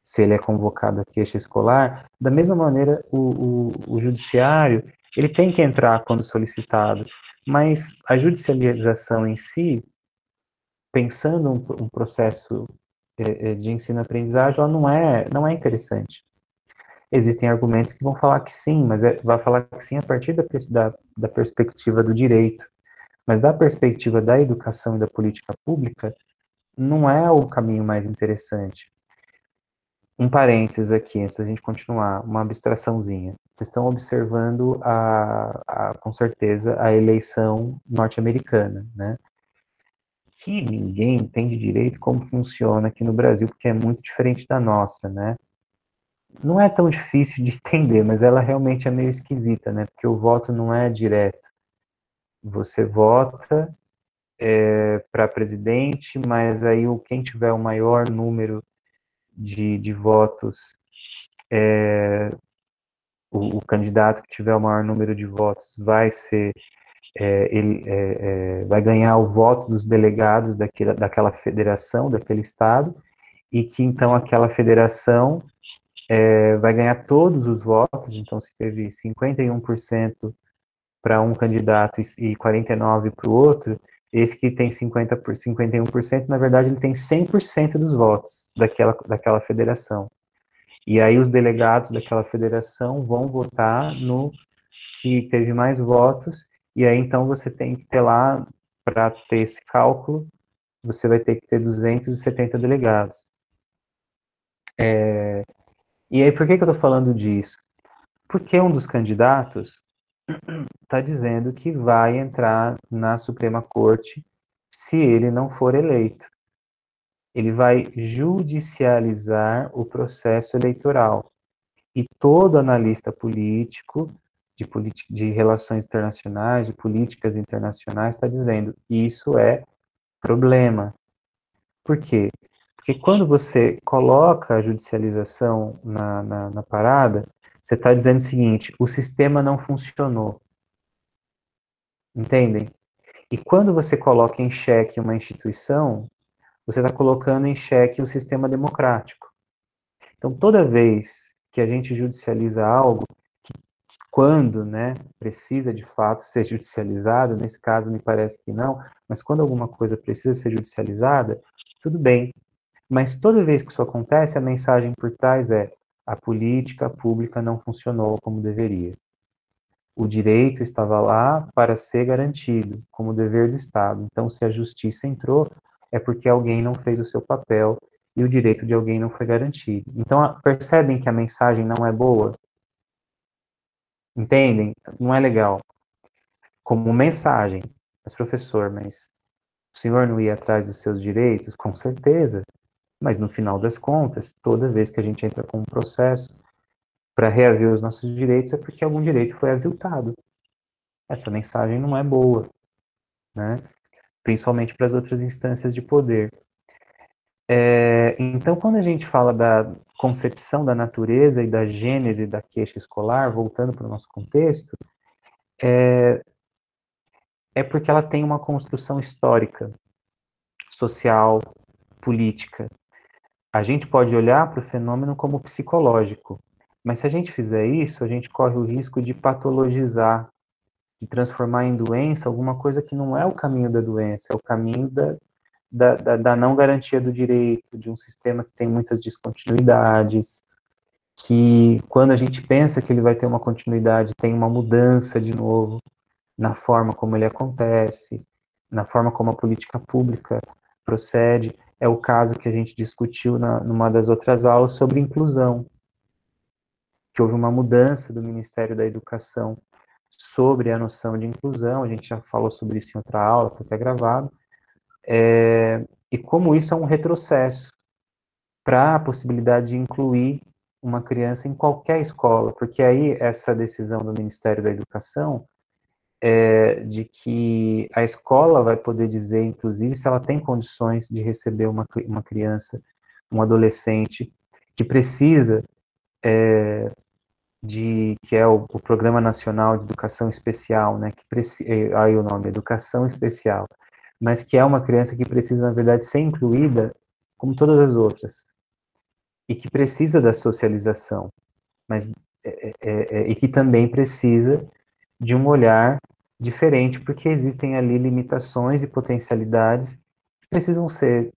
se ele é convocado a queixa escolar, da mesma maneira o judiciário, ele tem que entrar quando solicitado, mas a judicialização em si, pensando um processo de ensino-aprendizagem, ela não é interessante. Existem argumentos que vão falar que sim, mas vai falar que sim a partir da perspectiva do direito, mas da perspectiva da educação e da política pública, não é o caminho mais interessante. Um parênteses aqui, antes da gente continuar, uma abstraçãozinha. Vocês estão observando, com certeza, a eleição norte-americana, né? Que ninguém entende direito como funciona aqui no Brasil, porque é muito diferente da nossa, né? Não é tão difícil de entender, mas ela realmente é meio esquisita, né? Porque o voto não é direto. Você vota para presidente, mas aí quem tiver o maior número de votos o candidato que tiver o maior número de votos vai ser ele vai ganhar o voto dos delegados daquela federação, daquele estado, e que então aquela federação vai ganhar todos os votos. Então, se teve 51% para um candidato e 49% para o outro, esse que tem 51%, na verdade, ele tem 100% dos votos daquela federação. E aí os delegados daquela federação vão votar no que teve mais votos, e aí então você tem que ter lá, para ter esse cálculo, você vai ter que ter 270 delegados. E aí por que eu estou falando disso? Porque um dos candidatos está dizendo que vai entrar na Suprema Corte se ele não for eleito. Ele vai judicializar o processo eleitoral. E todo analista político, de relações internacionais, de políticas internacionais, está dizendo isso é problema. Por quê? Porque quando você coloca a judicialização na parada, você está dizendo o seguinte, o sistema não funcionou, entendem? E quando você coloca em xeque uma instituição, você está colocando em xeque o sistema democrático. Então, toda vez que a gente judicializa algo, quando, né, precisa de fato ser judicializado, nesse caso me parece que não, mas quando alguma coisa precisa ser judicializada, tudo bem. Mas toda vez que isso acontece, a mensagem por trás é: a política pública não funcionou como deveria. O direito estava lá para ser garantido, como dever do Estado. Então, se a justiça entrou, é porque alguém não fez o seu papel e o direito de alguém não foi garantido. Então, percebem que a mensagem não é boa? Entendem? Não é legal. Como mensagem. Mas, professor, mas o senhor não ia atrás dos seus direitos? Com certeza. Mas, no final das contas, toda vez que a gente entra com um processo para reaver os nossos direitos, é porque algum direito foi aviltado. Essa mensagem não é boa, né? Principalmente para as outras instâncias de poder. Então, quando a gente fala da concepção da natureza e da gênese da queixa escolar, voltando para o nosso contexto, é porque ela tem uma construção histórica, social, política. A gente pode olhar para o fenômeno como psicológico, mas se a gente fizer isso, a gente corre o risco de patologizar, de transformar em doença alguma coisa que não é o caminho da doença, é o caminho da não garantia do direito, de um sistema que tem muitas descontinuidades, que quando a gente pensa que ele vai ter uma continuidade, tem uma mudança de novo na forma como ele acontece, na forma como a política pública procede. É o caso que a gente discutiu numa das outras aulas sobre inclusão, que houve uma mudança do Ministério da Educação sobre a noção de inclusão, a gente já falou sobre isso em outra aula, foi até gravado, e como isso é um retrocesso para a possibilidade de incluir uma criança em qualquer escola, porque aí essa decisão do Ministério da Educação é de que a escola vai poder dizer, inclusive, se ela tem condições de receber uma criança, um adolescente que precisa que é o Programa Nacional de Educação Especial, né, aí o nome, Educação Especial, mas que é uma criança que precisa, na verdade, ser incluída como todas as outras, e que precisa da socialização, mas e que também precisa de um olhar diferente, porque existem ali limitações e potencialidades que precisam ser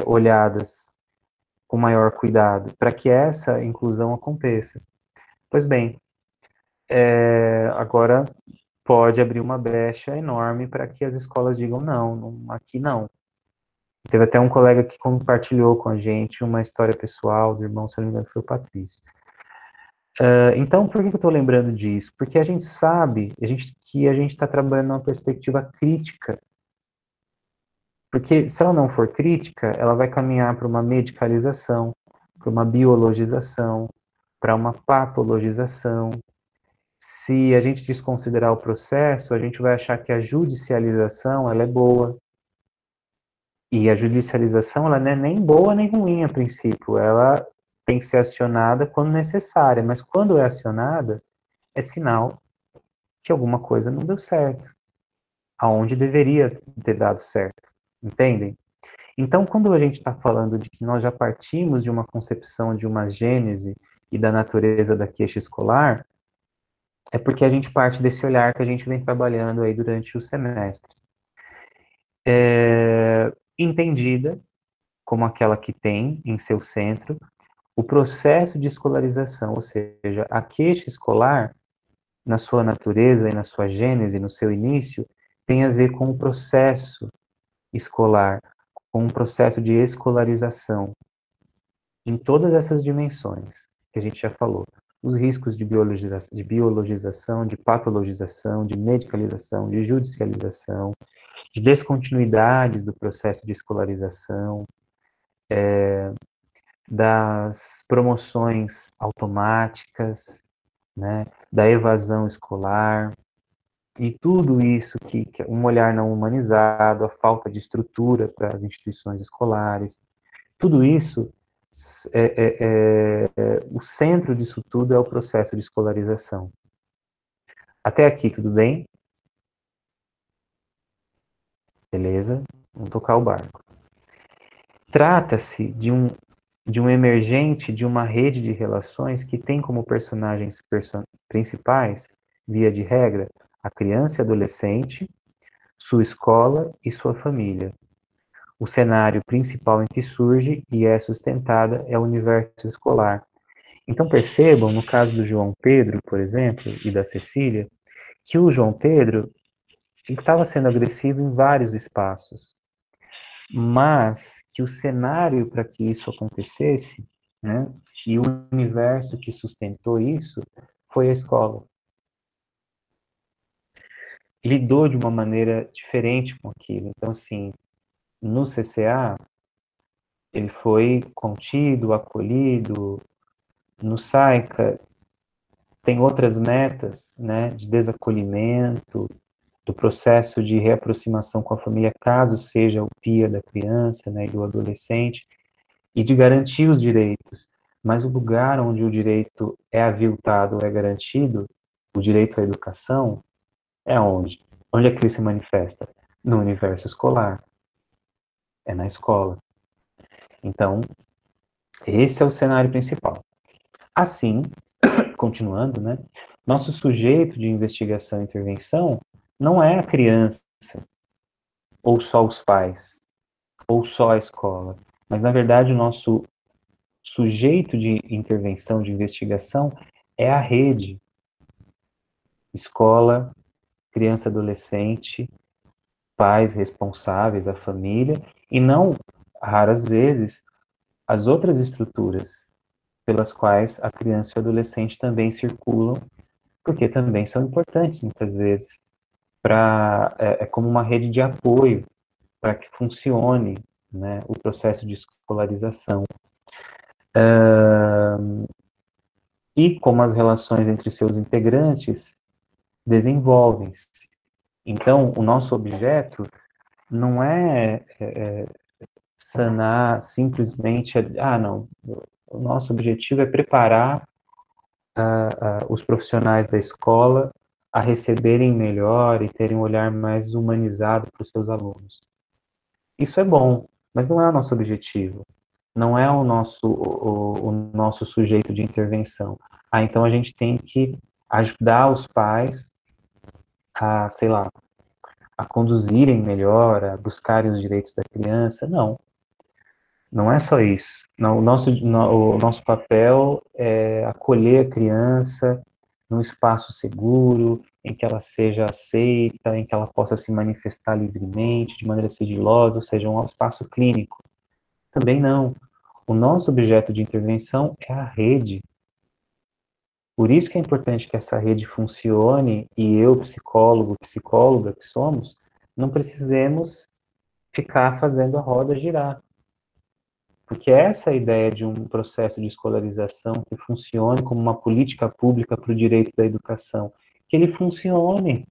olhadas com maior cuidado para que essa inclusão aconteça. Pois bem, agora pode abrir uma brecha enorme para que as escolas digam não, aqui não. Teve até um colega que compartilhou com a gente uma história pessoal do irmão, se não me engano, foi o Patrício. Então, por que eu estou lembrando disso? Porque a gente sabe que a gente está trabalhando numa perspectiva crítica. Porque se ela não for crítica, ela vai caminhar para uma medicalização, para uma biologização, para uma patologização. Se a gente desconsiderar o processo, a gente vai achar que a judicialização ela é boa. E a judicialização ela não é nem boa nem ruim a princípio. Ela tem que ser acionada quando necessária, mas quando é acionada, é sinal que alguma coisa não deu certo, aonde deveria ter dado certo, entendem? Então, quando a gente está falando de que nós já partimos de uma concepção de uma gênese e da natureza da queixa escolar, é porque a gente parte desse olhar que a gente vem trabalhando aí durante o semestre. Entendida como aquela que tem em seu centro o processo de escolarização, ou seja, a queixa escolar, na sua natureza e na sua gênese, no seu início, tem a ver com o processo escolar, com o processo de escolarização, em todas essas dimensões que a gente já falou. Os riscos de biologização, de patologização, de medicalização, de judicialização, de descontinuidades do processo de escolarização, das promoções automáticas, né, da evasão escolar, e tudo isso que um olhar não humanizado, a falta de estrutura para as instituições escolares, Tudo isso, o centro disso tudo é o processo de escolarização. Até aqui, tudo bem? Beleza? Vamos tocar o barco. Trata-se de um emergente de uma rede de relações que tem como personagens principais, via de regra, a criança e adolescente, sua escola e sua família. O cenário principal em que surge e é sustentada é o universo escolar. Então percebam, no caso do João Pedro, por exemplo, e da Cecília, que o João Pedro estava sendo agressivo em vários espaços, mas que o cenário para que isso acontecesse, né, e o universo que sustentou isso foi a escola. Lidou de uma maneira diferente com aquilo. Então, assim, no CCA, ele foi contido, acolhido. No SAICA, tem outras metas, né, de desacolhimento, do processo de reaproximação com a família, caso seja o PIA da criança, né, e do adolescente, e de garantir os direitos. Mas o lugar onde o direito é aviltado, é garantido, o direito à educação, é onde? Onde é que ele se manifesta? No universo escolar. É na escola. Então, esse é o cenário principal. Assim, continuando, né? Nosso sujeito de investigação e intervenção não é a criança, ou só os pais, ou só a escola, mas na verdade o nosso sujeito de intervenção, de investigação, é a rede, escola, criança, adolescente, pais responsáveis, a família, e não, raras vezes, as outras estruturas pelas quais a criança e o adolescente também circulam, porque também são importantes muitas vezes é como uma rede de apoio para que funcione, né, o processo de escolarização. E como as relações entre seus integrantes desenvolvem-se. Então, o nosso objeto não é sanar simplesmente, não, o nosso objetivo é preparar os profissionais da escola a receberem melhor e terem um olhar mais humanizado para os seus alunos. Isso é bom, mas não é o nosso objetivo, não é o nosso sujeito de intervenção. Então a gente tem que ajudar os pais a, sei lá, a conduzirem melhor, a buscarem os direitos da criança. Não, não é só isso. Não, o nosso papel é acolher a criança num espaço seguro, em que ela seja aceita, em que ela possa se manifestar livremente, de maneira sigilosa, ou seja, um espaço clínico. Também não. O nosso objeto de intervenção é a rede. Por isso que é importante que essa rede funcione e eu, psicólogo, psicóloga que somos, não precisemos ficar fazendo a roda girar. Porque essa é a ideia de um processo de escolarização que funcione como uma política pública para o direito da educação. Que ele funcione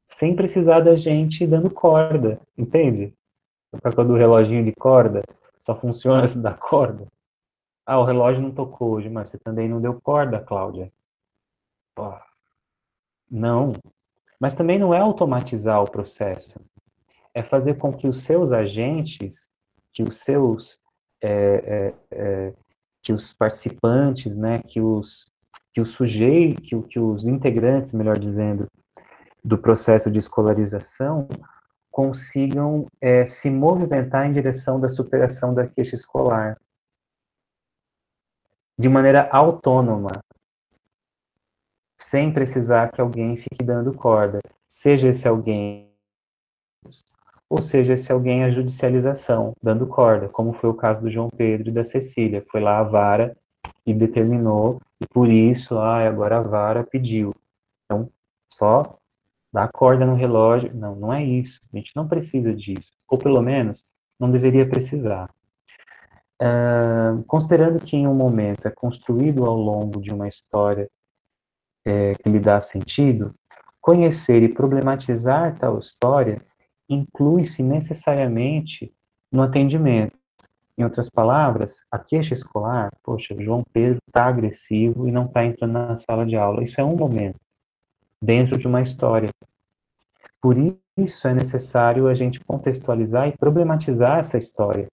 sem precisar da gente dando corda, entende? O papel do reloginho de corda só funciona se dá corda. O relógio não tocou hoje, mas você também não deu corda, Cláudia. Pô, não. Mas também não é automatizar o processo. É fazer com que os seus agentes, que os seus que os participantes, né, que os sujeitos, que os integrantes, melhor dizendo, do processo de escolarização consigam se movimentar em direção da superação da queixa escolar de maneira autônoma, sem precisar que alguém fique dando corda, seja esse alguém ou seja esse alguém a judicialização, dando corda, como foi o caso do João Pedro e da Cecília, foi lá a vara e determinou, e por isso, agora a vara pediu. Então, só dá corda no relógio. Não, não é isso. A gente não precisa disso. Ou pelo menos, não deveria precisar. Considerando que em um momento é construído ao longo de uma história que lhe dá sentido, conhecer e problematizar tal história inclui-se necessariamente no atendimento. Em outras palavras, a queixa escolar, poxa, João Pedro está agressivo e não está entrando na sala de aula. Isso é um momento, dentro de uma história. Por isso é necessário a gente contextualizar e problematizar essa história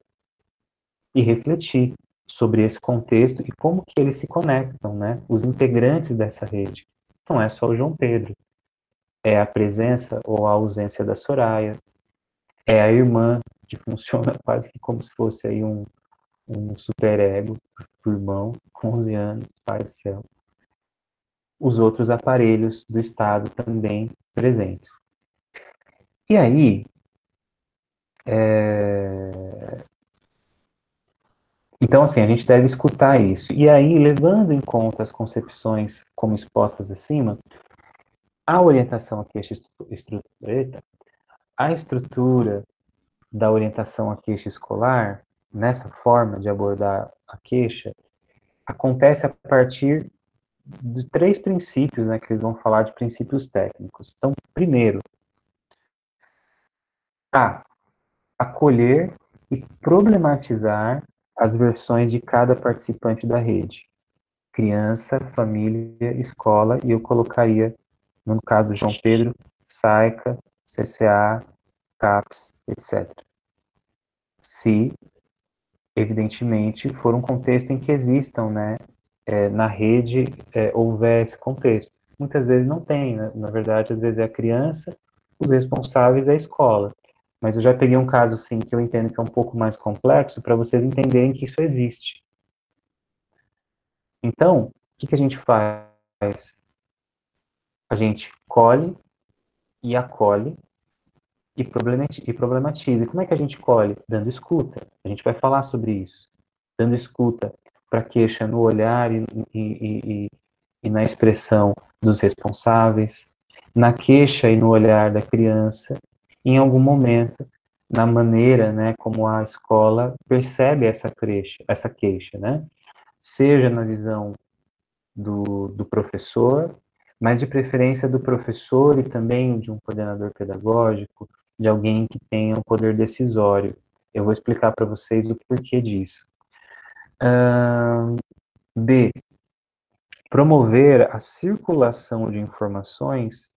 e refletir sobre esse contexto e como que eles se conectam, né? Os integrantes dessa rede. Não é só o João Pedro, é a presença ou a ausência da Soraya, é a irmã, que funciona quase que como se fosse aí um superego do irmão, com 11 anos, pai do céu. Os outros aparelhos do Estado também presentes. E aí, então assim, a gente deve escutar isso. E aí, levando em conta as concepções como expostas acima, a orientação à queixa a estrutura da orientação à queixa escolar, nessa forma de abordar a queixa, acontece a partir de 3 princípios, né, que eles vão falar de princípios técnicos. Então, primeiro, acolher e problematizar as versões de cada participante da rede. Criança, família, escola, e eu colocaria, no caso do João Pedro, SAICA, CCA, CAPES, etc. Se, evidentemente, for um contexto em que existam, né, na rede, houver esse contexto. Muitas vezes não tem, né? Na verdade, às vezes é a criança, os responsáveis é a escola. Mas eu já peguei um caso, sim, que eu entendo que é um pouco mais complexo, para vocês entenderem que isso existe. Então, o que a gente faz? A gente colhe e acolhe e problematiza. E como é que a gente colhe? Dando escuta. A gente vai falar sobre isso. Dando escuta para a queixa no olhar e na expressão dos responsáveis, na queixa e no olhar da criança, em algum momento, na maneira, né, como a escola percebe essa queixa, né? Seja na visão do professor, mas de preferência do professor e também de um coordenador pedagógico, de alguém que tenha um poder decisório. Eu vou explicar para vocês o porquê disso. B. Promover a circulação de informações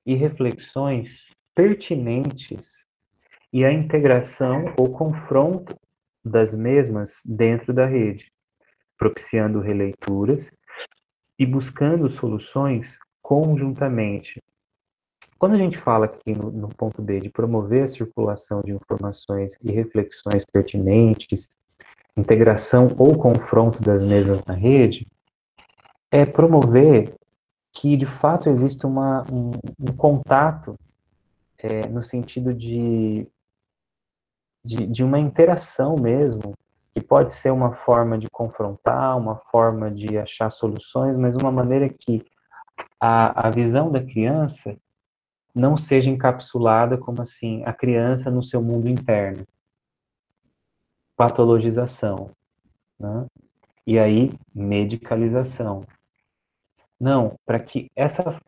e reflexões pertinentes e a integração ou confronto das mesmas dentro da rede, propiciando releituras e buscando soluções conjuntamente. Quando a gente fala aqui no ponto B de promover a circulação de informações e reflexões pertinentes, integração ou confronto das mesmas na rede, é promover que de fato existe um contato no sentido de uma interação mesmo, que pode ser uma forma de confrontar, uma forma de achar soluções, mas uma maneira que a visão da criança não seja encapsulada como assim, a criança no seu mundo interno. Patologização, né? E aí, medicalização. Não, para que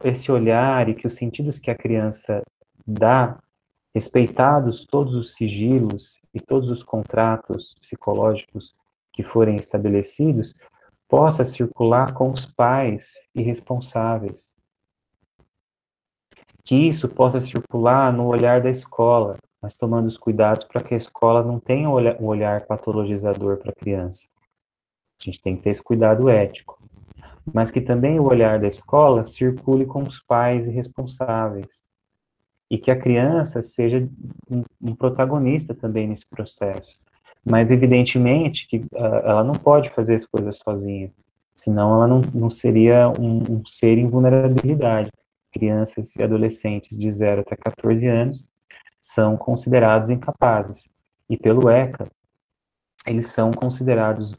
esse olhar e que os sentidos que a criança dá, respeitados todos os sigilos e todos os contratos psicológicos que forem estabelecidos, possa circular com os pais e responsáveis. Que isso possa circular no olhar da escola, mas tomando os cuidados para que a escola não tenha um olhar patologizador para a criança. A gente tem que ter esse cuidado ético. Mas que também o olhar da escola circule com os pais e responsáveis. E que a criança seja um protagonista também nesse processo. Mas, evidentemente, que ela não pode fazer as coisas sozinha, senão ela não seria um ser em vulnerabilidade. Crianças e adolescentes de 0 até 14 anos são considerados incapazes. E pelo ECA, eles são considerados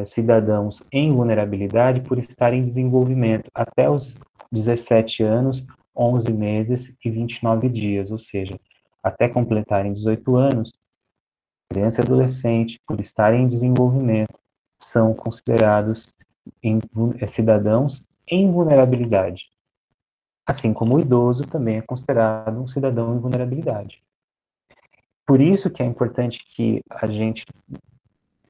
cidadãos em vulnerabilidade por estar em desenvolvimento até os 17 anos, 11 meses e 29 dias, ou seja, até completarem 18 anos, criança e adolescente, por estarem em desenvolvimento, são considerados cidadãos em vulnerabilidade. Assim como o idoso também é considerado um cidadão em vulnerabilidade. Por isso que é importante que a gente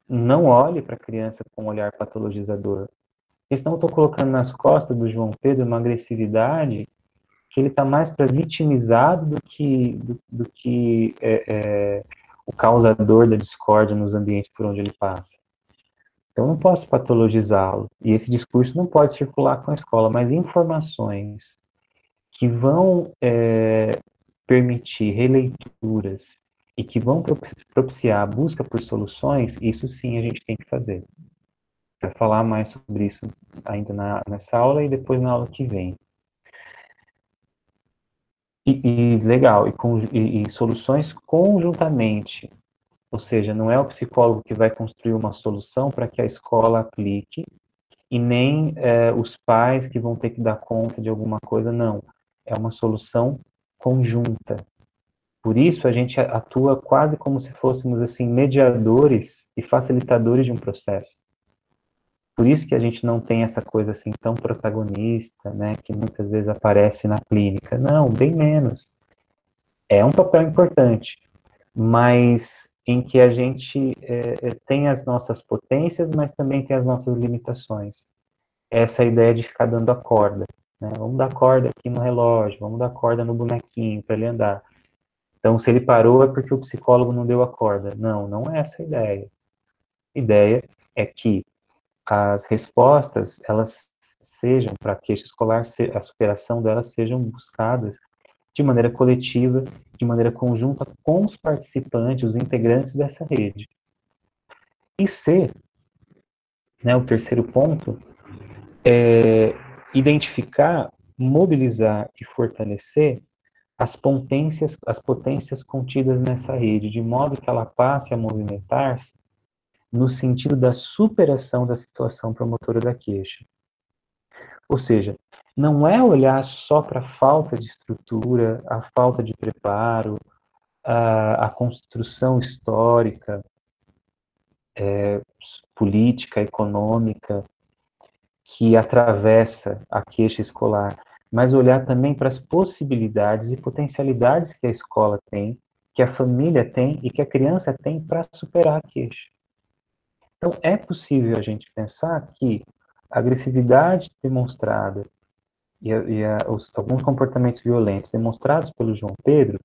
não olhe para a criança com um olhar patologizador. Porque senão eu estou colocando nas costas do João Pedro uma agressividade que ele está mais para vitimizado do que o causador da discórdia nos ambientes por onde ele passa. Então, eu não posso patologizá-lo. E esse discurso não pode circular com a escola, mas informações que vão permitir releituras e que vão propiciar a busca por soluções, isso sim a gente tem que fazer. Vai falar mais sobre isso ainda nessa aula e depois na aula que vem. Legal, e soluções conjuntamente, ou seja, não é o psicólogo que vai construir uma solução para que a escola aplique, e nem os pais que vão ter que dar conta de alguma coisa, não. É uma solução conjunta. Por isso, a gente atua quase como se fôssemos, assim, mediadores e facilitadores de um processo. Por isso que a gente não tem essa coisa, assim, tão protagonista, né, que muitas vezes aparece na clínica. Não, bem menos. É um papel importante, mas em que a gente tem as nossas potências, mas também tem as nossas limitações. Essa ideia de ficar dando a corda, né? Vamos dar corda aqui no relógio, vamos dar corda no bonequinho para ele andar. Então, se ele parou é porque o psicólogo não deu a corda. Não, não é essa a ideia. A ideia é que as respostas, elas sejam, para a queixa escolar, a superação delas sejam buscadas de maneira coletiva, de maneira conjunta com os participantes, os integrantes dessa rede. E C, né, o terceiro ponto, é identificar, mobilizar e fortalecer as potências contidas nessa rede, de modo que ela passe a movimentar-se no sentido da superação da situação promotora da queixa. Ou seja, não é olhar só para a falta de estrutura, a falta de preparo, a construção histórica, política, econômica, que atravessa a queixa escolar, mas olhar também para as possibilidades e potencialidades que a escola tem, que a família tem e que a criança tem para superar a queixa. Então, é possível a gente pensar que a agressividade demonstrada alguns comportamentos violentos demonstrados pelo João Pedro,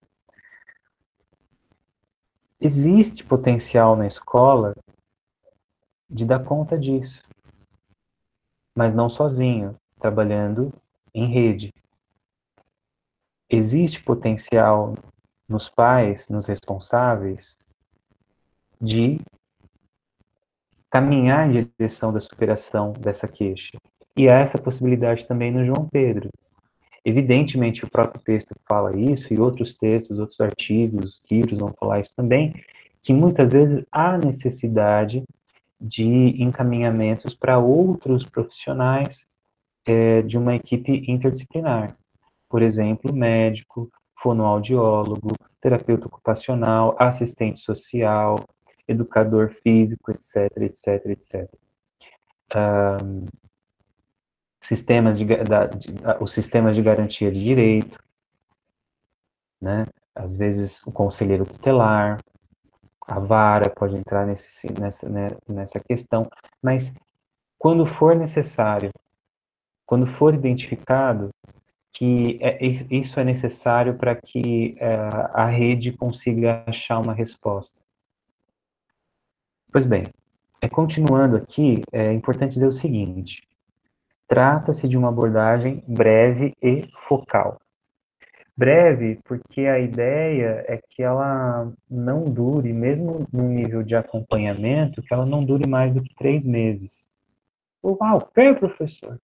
existe potencial na escola de dar conta disso, mas não sozinho, trabalhando em rede. Existe potencial nos pais, nos responsáveis, de caminhar em direção da superação dessa queixa. E há essa possibilidade também no João Pedro. Evidentemente, o próprio texto fala isso, e outros textos, outros artigos, livros vão falar isso também, que muitas vezes há necessidade de encaminhamentos para outros profissionais de uma equipe interdisciplinar. Por exemplo, médico, fonoaudiólogo, terapeuta ocupacional, assistente social, educador físico, etc, etc, etc. Os sistemas de garantia de direito, né? Às vezes o conselheiro tutelar, a vara pode entrar nessa questão, mas quando for necessário, quando for identificado que isso é necessário para que a rede consiga achar uma resposta. Pois bem, continuando aqui, é importante dizer o seguinte: trata-se de uma abordagem breve e focal. Breve, porque a ideia é que ela não dure, mesmo no nível de acompanhamento, que ela não dure mais do que 3 meses. Ok, professor.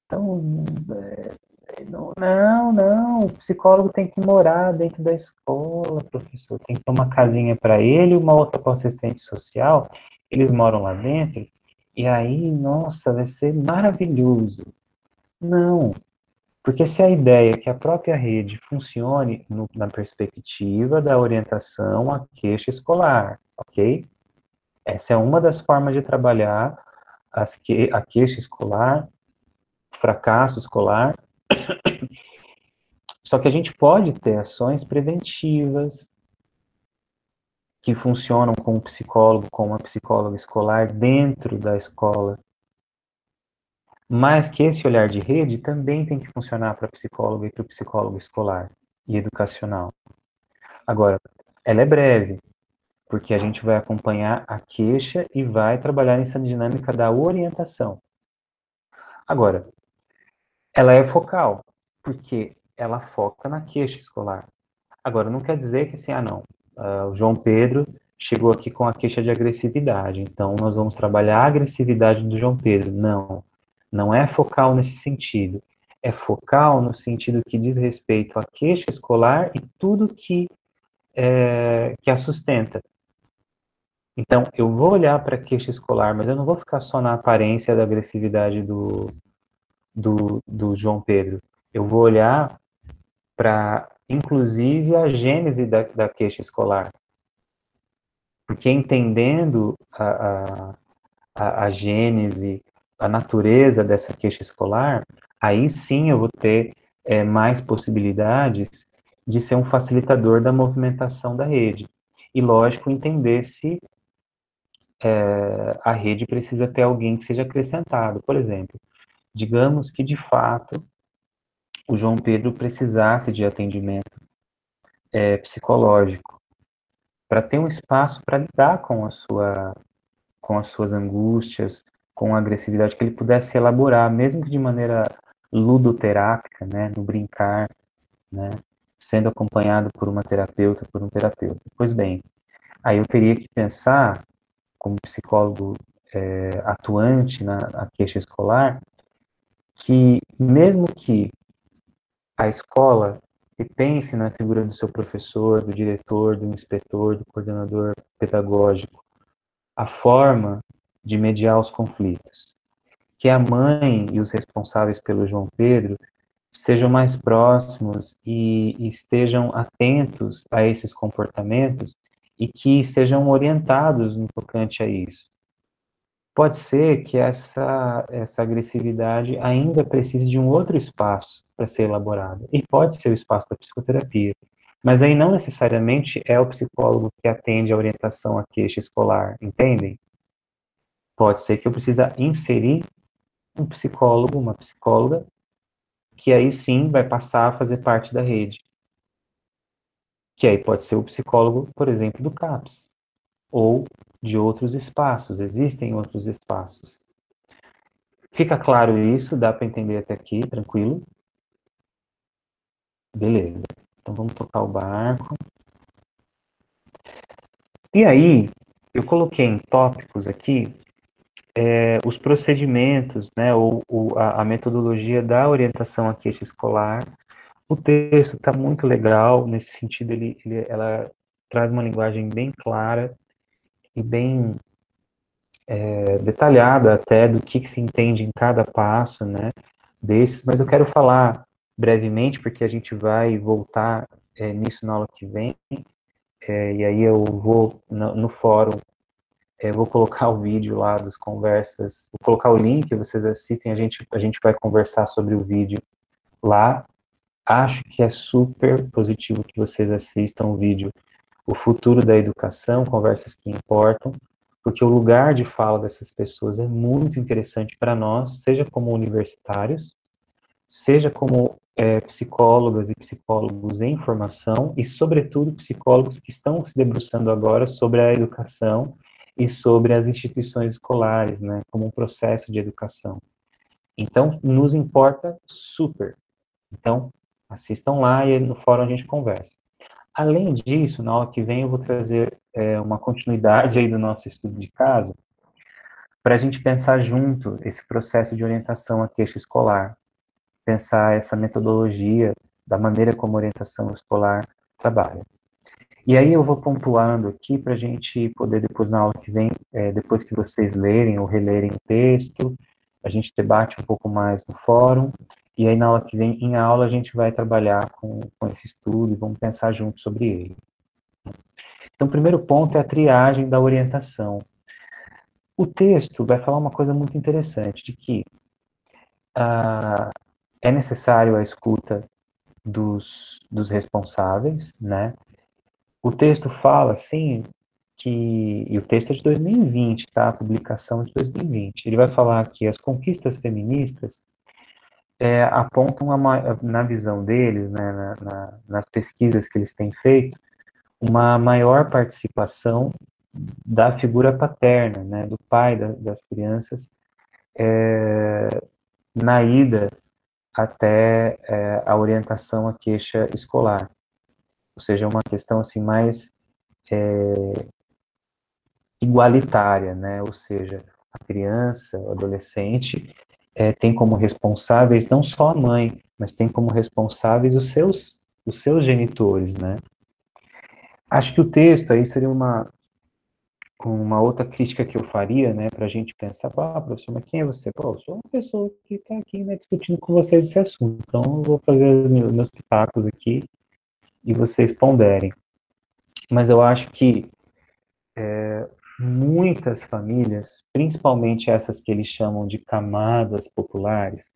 Então, não, o psicólogo tem que morar dentro da escola, professor. Tem que ter uma casinha para ele e uma outra com assistente social. Eles moram lá dentro, e aí, nossa, vai ser maravilhoso. Não, porque se a ideia é que a própria rede funcione na perspectiva da orientação à queixa escolar, ok? Essa é uma das formas de trabalhar a queixa escolar, o fracasso escolar. Só que a gente pode ter ações preventivas, que funcionam com um psicólogo, com uma psicóloga escolar dentro da escola, mas que esse olhar de rede também tem que funcionar para a psicóloga e para o psicólogo escolar e educacional. Agora, ela é breve, porque a gente vai acompanhar a queixa e vai trabalhar nessa dinâmica da orientação. Agora, ela é focal, porque ela foca na queixa escolar. Agora, não quer dizer que assim, não, o João Pedro chegou aqui com a queixa de agressividade, então nós vamos trabalhar a agressividade do João Pedro. Não, não é focal nesse sentido. É focal no sentido que diz respeito à queixa escolar e tudo que a sustenta. Então, eu vou olhar para a queixa escolar, mas eu não vou ficar só na aparência da agressividade do João Pedro. Eu vou olhar para, inclusive, a gênese da queixa escolar. Porque entendendo a gênese, a natureza dessa queixa escolar, aí sim eu vou ter mais possibilidades de ser um facilitador da movimentação da rede. E, lógico, entender se a rede precisa ter alguém que seja acrescentado. Por exemplo, digamos que, de fato, o João Pedro precisasse de atendimento psicológico para ter um espaço para lidar com as suas angústias, com a agressividade, que ele pudesse elaborar, mesmo que de maneira ludoterápica, né, no brincar, né, sendo acompanhado por uma terapeuta, por um terapeuta. Pois bem, aí eu teria que pensar, como psicólogo atuante na queixa escolar, que mesmo que a escola pense na figura do seu professor, do diretor, do inspetor, do coordenador pedagógico, a forma de mediar os conflitos. Que a mãe e os responsáveis pelo João Pedro sejam mais próximos e estejam atentos a esses comportamentos e que sejam orientados no tocante a isso. Pode ser que essa agressividade ainda precise de um outro espaço para ser elaborada, e pode ser o espaço da psicoterapia, mas aí não necessariamente é o psicólogo que atende a orientação à queixa escolar, entendem? Pode ser que eu precise inserir um psicólogo, uma psicóloga, que aí sim vai passar a fazer parte da rede. Que aí pode ser o psicólogo, por exemplo, do CAPS, ou de outros espaços, existem outros espaços. Fica claro isso? Dá para entender até aqui, tranquilo? Beleza. Então vamos tocar o barco. E aí, eu coloquei em tópicos aqui os procedimentos, né, ou a metodologia da orientação à queixa escolar. O texto está muito legal, nesse sentido ela traz uma linguagem bem clara e bem detalhada até do que se entende em cada passo, né, desses, mas eu quero falar brevemente, porque a gente vai voltar nisso na aula que vem, e aí eu vou no fórum, vou colocar o vídeo lá das conversas, vou colocar o link, vocês assistem, a gente vai conversar sobre o vídeo lá. Acho que é super positivo que vocês assistam o vídeo O Futuro da Educação, Conversas que Importam, porque o lugar de fala dessas pessoas é muito interessante para nós, seja como universitários, seja como psicólogas e psicólogos em formação, e, sobretudo, psicólogos que estão se debruçando agora sobre a educação e sobre as instituições escolares, né, como um processo de educação. Então, nos importa super. Então, assistam lá e no fórum a gente conversa. Além disso, na aula que vem eu vou trazer uma continuidade aí do nosso estudo de caso, para a gente pensar junto esse processo de orientação à queixa escolar, pensar essa metodologia da maneira como a orientação escolar trabalha. E aí eu vou pontuando aqui para a gente poder depois na aula que vem, depois que vocês lerem ou relerem o texto, a gente debate um pouco mais no fórum, e aí na aula que vem, em aula, a gente vai trabalhar com esse estudo e vamos pensar junto sobre ele. Então, o primeiro ponto é a triagem da orientação. O texto vai falar uma coisa muito interessante, de que é necessário a escuta dos responsáveis, né? O texto fala, sim, e o texto é de 2020, tá? A publicação é de 2020. Ele vai falar que as conquistas feministas apontam, na visão deles, né, nas pesquisas que eles têm feito, uma maior participação da figura paterna, né, do pai das crianças, na ida até a orientação à queixa escolar. Ou seja, uma questão assim mais igualitária, né? Ou seja, a criança, o adolescente, tem como responsáveis não só a mãe, mas tem como responsáveis os seus genitores, né? Acho que o texto aí seria uma outra crítica que eu faria, né, para a gente pensar, professor, mas quem é você? Pô, eu sou uma pessoa que está aqui, né, discutindo com vocês esse assunto, então eu vou fazer meus pitacos aqui e vocês ponderem. Mas eu acho que muitas famílias, principalmente essas que eles chamam de camadas populares,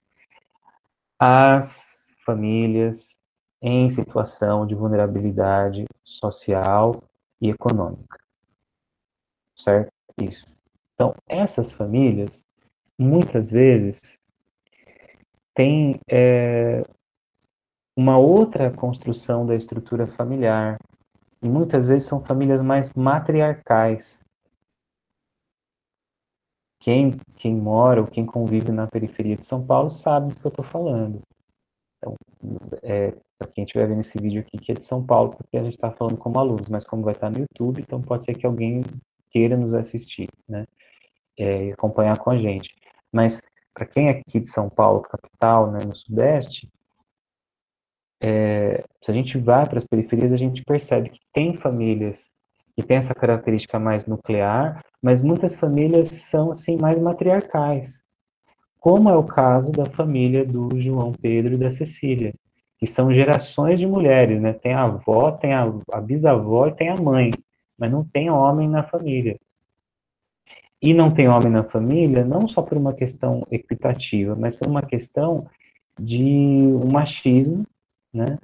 as famílias em situação de vulnerabilidade social e econômica, certo? Isso. Então, essas famílias, muitas vezes, têm uma outra construção da estrutura familiar, e muitas vezes são famílias mais matriarcais. Quem mora ou quem convive na periferia de São Paulo sabe do que eu estou falando. Então, para quem estiver vendo esse vídeo aqui, que é de São Paulo, porque a gente está falando como alunos, mas como vai estar no YouTube, então pode ser que alguém queira nos assistir, né? E acompanhar com a gente. Mas, para quem é aqui de São Paulo, capital, né, no Sudeste, se a gente vai para as periferias, a gente percebe que tem famílias que têm essa característica mais nuclear, mas muitas famílias são, assim, mais matriarcais, como é o caso da família do João Pedro e da Cecília, que são gerações de mulheres, né? Tem a avó, tem a bisavó e tem a mãe, mas não tem homem na família. E não tem homem na família não só por uma questão equitativa, mas por uma questão de um machismo, né?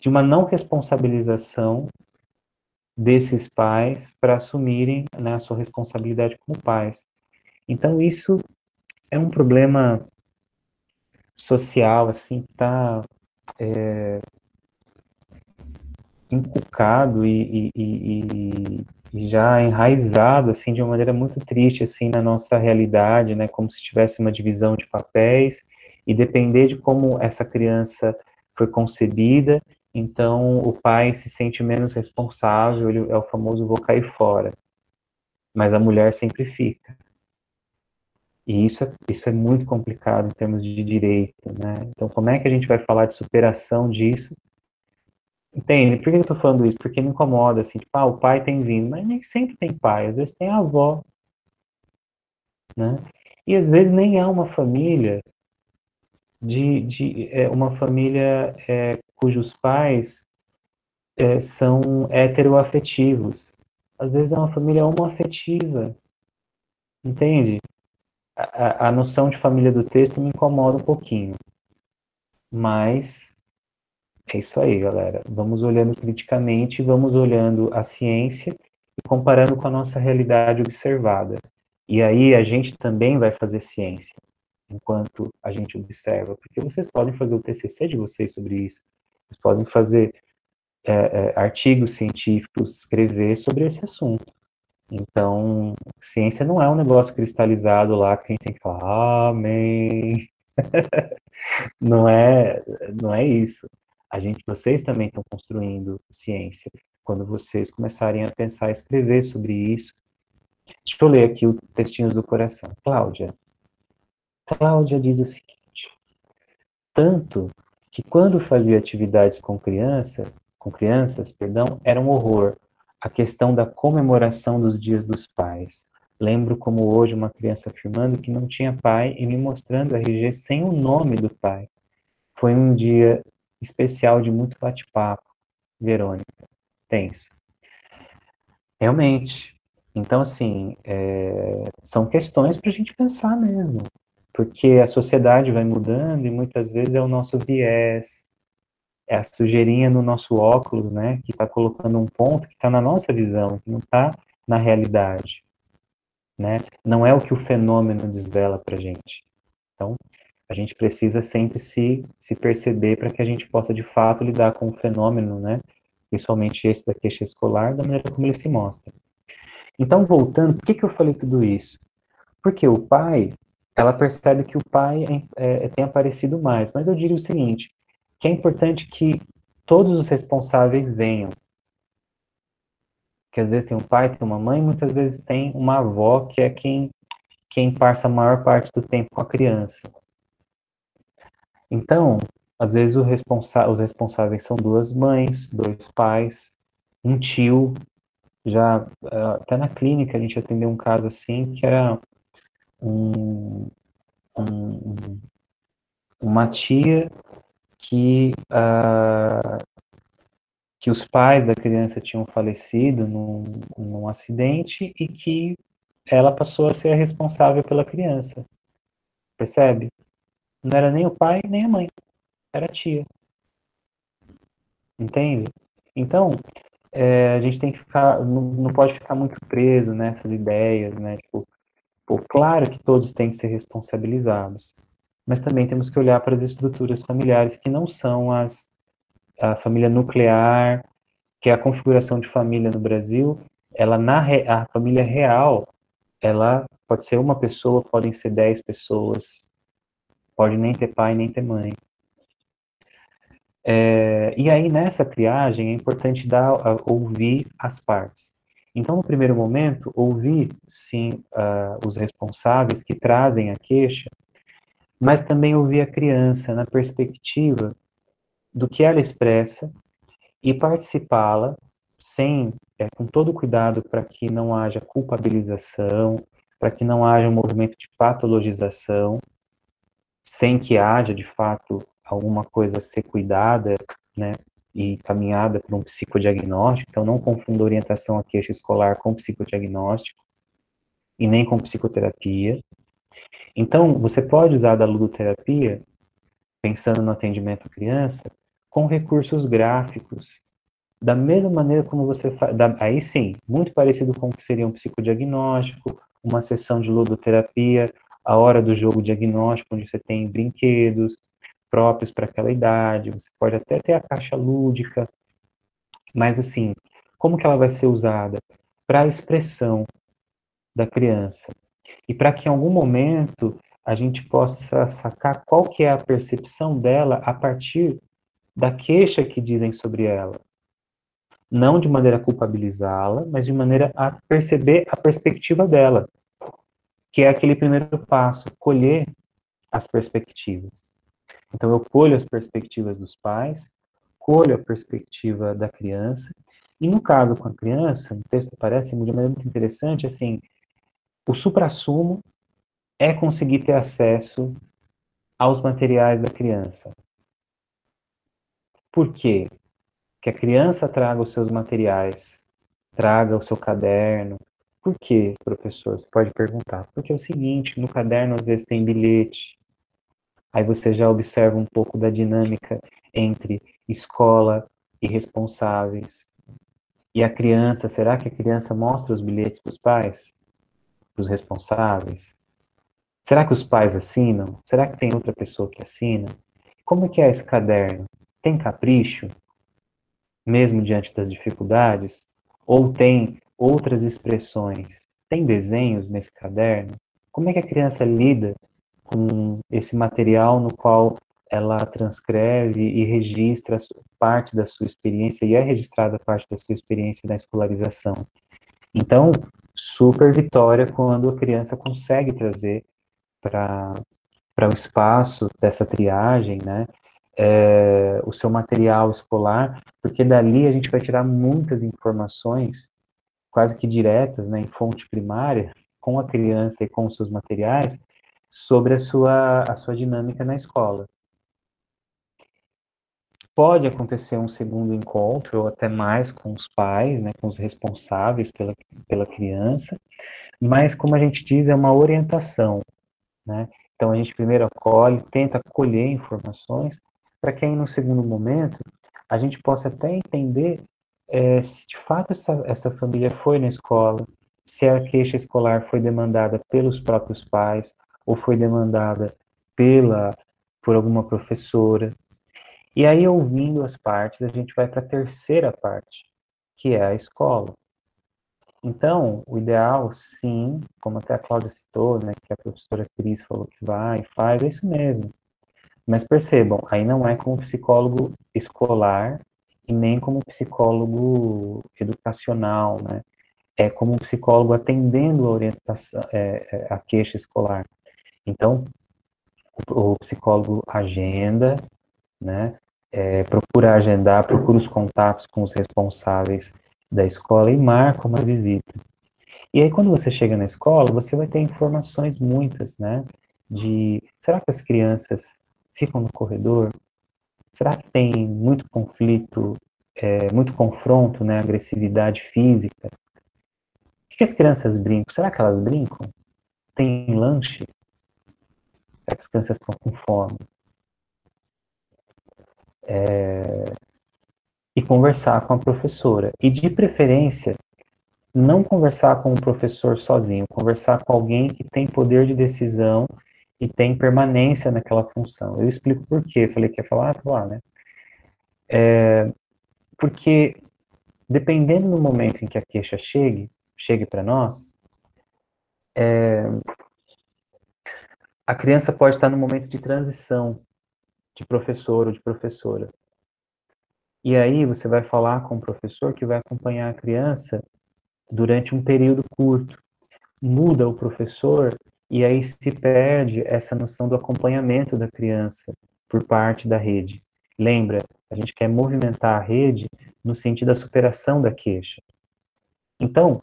De uma não responsabilização desses pais para assumirem, né, a sua responsabilidade como pais. Então, isso é um problema social, assim, que está inculcado e já enraizado, assim, de uma maneira muito triste, assim, na nossa realidade, né, como se tivesse uma divisão de papéis, e depender de como essa criança foi concebida, então o pai se sente menos responsável, ele é o famoso vou cair fora, mas a mulher sempre fica. E isso é muito complicado em termos de direito, né? Então, como é que a gente vai falar de superação disso? Entende? Por que eu tô falando isso? Porque me incomoda, assim, tipo, o pai tem vindo, mas nem sempre tem pai, às vezes tem a avó, né? E às vezes nem é uma família uma família cujos pais são heteroafetivos. Às vezes é uma família homoafetiva, entende? A noção de família do texto me incomoda um pouquinho, mas é isso aí, galera. Vamos olhando criticamente, vamos olhando a ciência e comparando com a nossa realidade observada. E aí a gente também vai fazer ciência enquanto a gente observa, porque vocês podem fazer o TCC de vocês sobre isso, vocês podem fazer artigos científicos, escrever sobre esse assunto. Então, ciência não é um negócio cristalizado lá que a gente tem que falar, amém. Não é, não é isso. Vocês também estão construindo ciência. Quando vocês começarem a pensar e escrever sobre isso. Deixa eu ler aqui o textinho do coração. Cláudia diz o seguinte: tanto que quando fazia atividades com crianças, perdão, era um horror. A questão da comemoração dos dias dos pais. Lembro como hoje uma criança afirmando que não tinha pai e me mostrando a RG sem o nome do pai. Foi um dia especial de muito bate-papo, Verônica. Tenso. Realmente. Então, assim, são questões para a gente pensar mesmo. Porque a sociedade vai mudando e muitas vezes é o nosso viés, é a sujeirinha no nosso óculos, né, que está colocando um ponto que está na nossa visão, que não está na realidade, né? Não é o que o fenômeno desvela para a gente. Então, a gente precisa sempre se perceber para que a gente possa, de fato, lidar com o fenômeno, né? Principalmente esse da queixa escolar, da maneira como ele se mostra. Então, voltando, por que eu falei tudo isso? Porque o pai, ela percebe que o pai tem aparecido mais. Mas eu diria o seguinte, que é importante que todos os responsáveis venham. Que às vezes tem um pai, tem uma mãe, muitas vezes tem uma avó, que é quem passa a maior parte do tempo com a criança. Então, às vezes os responsáveis são duas mães, dois pais, um tio. Já até na clínica a gente atendeu um caso assim, que era um, um, uma tia que, que os pais da criança tinham falecido num acidente e que ela passou a ser a responsável pela criança, percebe? Não era nem o pai nem a mãe, era a tia, entende? Então, a gente tem que ficar, não pode ficar muito preso nessas ideias, né? Tipo, pô, claro que todos têm que ser responsabilizados, mas também temos que olhar para as estruturas familiares que não são a família nuclear, que é a configuração de família no Brasil, a família real, ela pode ser uma pessoa, podem ser 10 pessoas, pode nem ter pai, nem ter mãe. E aí, nessa triagem, é importante ouvir as partes. Então, no primeiro momento, ouvir, sim, os responsáveis que trazem a queixa, mas também ouvir a criança na perspectiva do que ela expressa e participá-la com todo cuidado para que não haja culpabilização, para que não haja um movimento de patologização, sem que haja, de fato, alguma coisa a ser cuidada, né, e caminhada por um psicodiagnóstico. Então, não confunda orientação à queixa escolar com psicodiagnóstico e nem com psicoterapia. Então, você pode usar da ludoterapia, pensando no atendimento à criança, com recursos gráficos, da mesma maneira como você faz, aí sim, muito parecido com o que seria um psicodiagnóstico, uma sessão de ludoterapia, a hora do jogo diagnóstico, onde você tem brinquedos próprios para aquela idade, você pode até ter a caixa lúdica, mas assim, como que ela vai ser usada? Para a expressão da criança. E para que em algum momento a gente possa sacar qual que é a percepção dela a partir da queixa que dizem sobre ela. Não de maneira a culpabilizá-la, mas de maneira a perceber a perspectiva dela, que é aquele primeiro passo, colher as perspectivas. Então, eu colho as perspectivas dos pais, colho a perspectiva da criança, e no caso com a criança, o texto parece de maneira muito interessante, assim, o suprassumo é conseguir ter acesso aos materiais da criança. Por quê? Que a criança traga os seus materiais, traga o seu caderno. Por quê, professor? Você pode perguntar. Porque é o seguinte, no caderno às vezes tem bilhete, aí você já observa um pouco da dinâmica entre escola e responsáveis. E a criança, será que a criança mostra os bilhetes para os pais? Para os responsáveis? Será que os pais assinam? Será que tem outra pessoa que assina? Como é que é esse caderno? Tem capricho? Mesmo diante das dificuldades? Ou tem outras expressões? Tem desenhos nesse caderno? Como é que a criança lida com esse material no qual ela transcreve e registra parte da sua experiência, e é registrada parte da sua experiência na escolarização? Então, super vitória quando a criança consegue trazer para o espaço dessa triagem, né, o seu material escolar, porque dali a gente vai tirar muitas informações, quase que diretas, né, em fonte primária, com a criança e com os seus materiais, sobre a sua dinâmica na escola. Pode acontecer um segundo encontro, ou até mais, com os pais, né, com os responsáveis pela criança, mas, como a gente diz, é uma orientação, né? Então, a gente primeiro acolhe, tenta colher informações, para que aí no segundo momento a gente possa até entender se de fato essa família foi na escola, se a queixa escolar foi demandada pelos próprios pais ou foi demandada por alguma professora. E aí, ouvindo as partes, a gente vai para a terceira parte, que é a escola. Então, o ideal, sim, como até a Cláudia citou, né, que a professora Cris falou que vai, faz, é isso mesmo. Mas percebam, aí não é como psicólogo escolar e nem como psicólogo educacional, né? É como um psicólogo atendendo a orientação, a queixa escolar. Então, o psicólogo agenda, né? Procura agendar, procura os contatos com os responsáveis da escola e marca uma visita. E aí, quando você chega na escola, você vai ter informações muitas, né? Será que as crianças ficam no corredor? Será que tem muito conflito, muito confronto, né? Agressividade física? O que as crianças brincam? Será que elas brincam? Tem lanche? Será que as crianças estão com fome? E conversar com a professora. E, de preferência, não conversar com o professor sozinho, conversar com alguém que tem poder de decisão e tem permanência naquela função. Eu explico por quê. Falei que ia falar, tô lá, né? Porque, dependendo do momento em que a queixa chegue para nós, a criança pode estar no momento de transição de professor ou de professora. E aí você vai falar com o professor que vai acompanhar a criança durante um período curto. Muda o professor e aí se perde essa noção do acompanhamento da criança por parte da rede. Lembra, a gente quer movimentar a rede no sentido da superação da queixa. Então,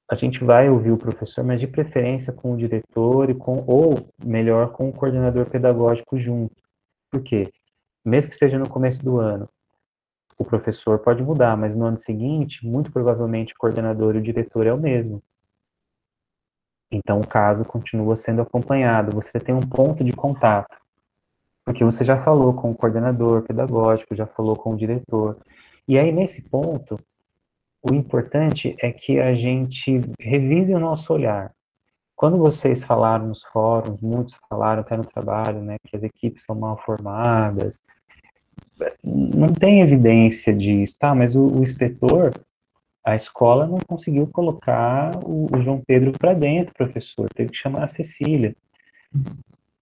a gente vai ouvir o professor, mas de preferência com o diretor ou melhor, com o coordenador pedagógico junto. Por quê? Mesmo que esteja no começo do ano, o professor pode mudar, mas no ano seguinte, muito provavelmente o coordenador e o diretor é o mesmo. Então, o caso continua sendo acompanhado. Você tem um ponto de contato, porque você já falou com o coordenador pedagógico, já falou com o diretor. E aí, nesse ponto, o importante é que a gente revise o nosso olhar. Quando vocês falaram nos fóruns, muitos falaram até no trabalho, né, que as equipes são mal formadas, não tem evidência disso, tá? Mas o inspetor, a escola não conseguiu colocar o João Pedro para dentro, professor, teve que chamar a Cecília.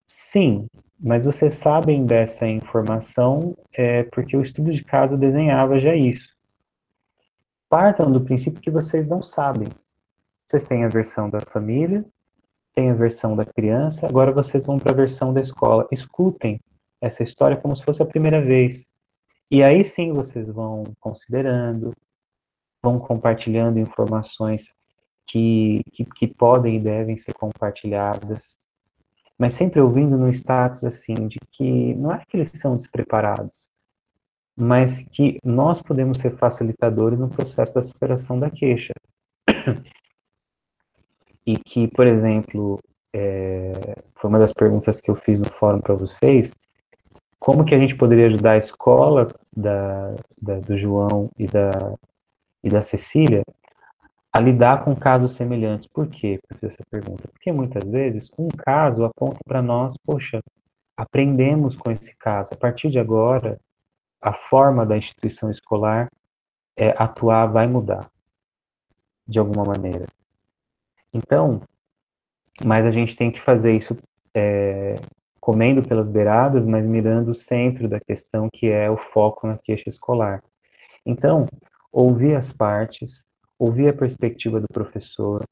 Sim, mas vocês sabem dessa informação porque o estudo de caso desenhava já isso. Partam do princípio que vocês não sabem. Vocês têm a versão da família, têm a versão da criança, agora vocês vão para a versão da escola. Escutem essa história como se fosse a primeira vez. E aí sim vocês vão considerando, vão compartilhando informações que podem e devem ser compartilhadas, mas sempre ouvindo no status assim, de que não é que eles são despreparados, mas que nós podemos ser facilitadores no processo da superação da queixa. E que, por exemplo, foi uma das perguntas que eu fiz no fórum para vocês, como que a gente poderia ajudar a escola do João e da Cecília a lidar com casos semelhantes. Por quê? Por essa pergunta. Porque muitas vezes um caso aponta para nós, poxa, aprendemos com esse caso. A partir de agora, a forma da instituição escolar atuar vai mudar, de alguma maneira. Então, mas a gente tem que fazer isso comendo pelas beiradas, mas mirando o centro da questão, que é o foco na queixa escolar. Então, ouvir as partes, ouvir a perspectiva do professor,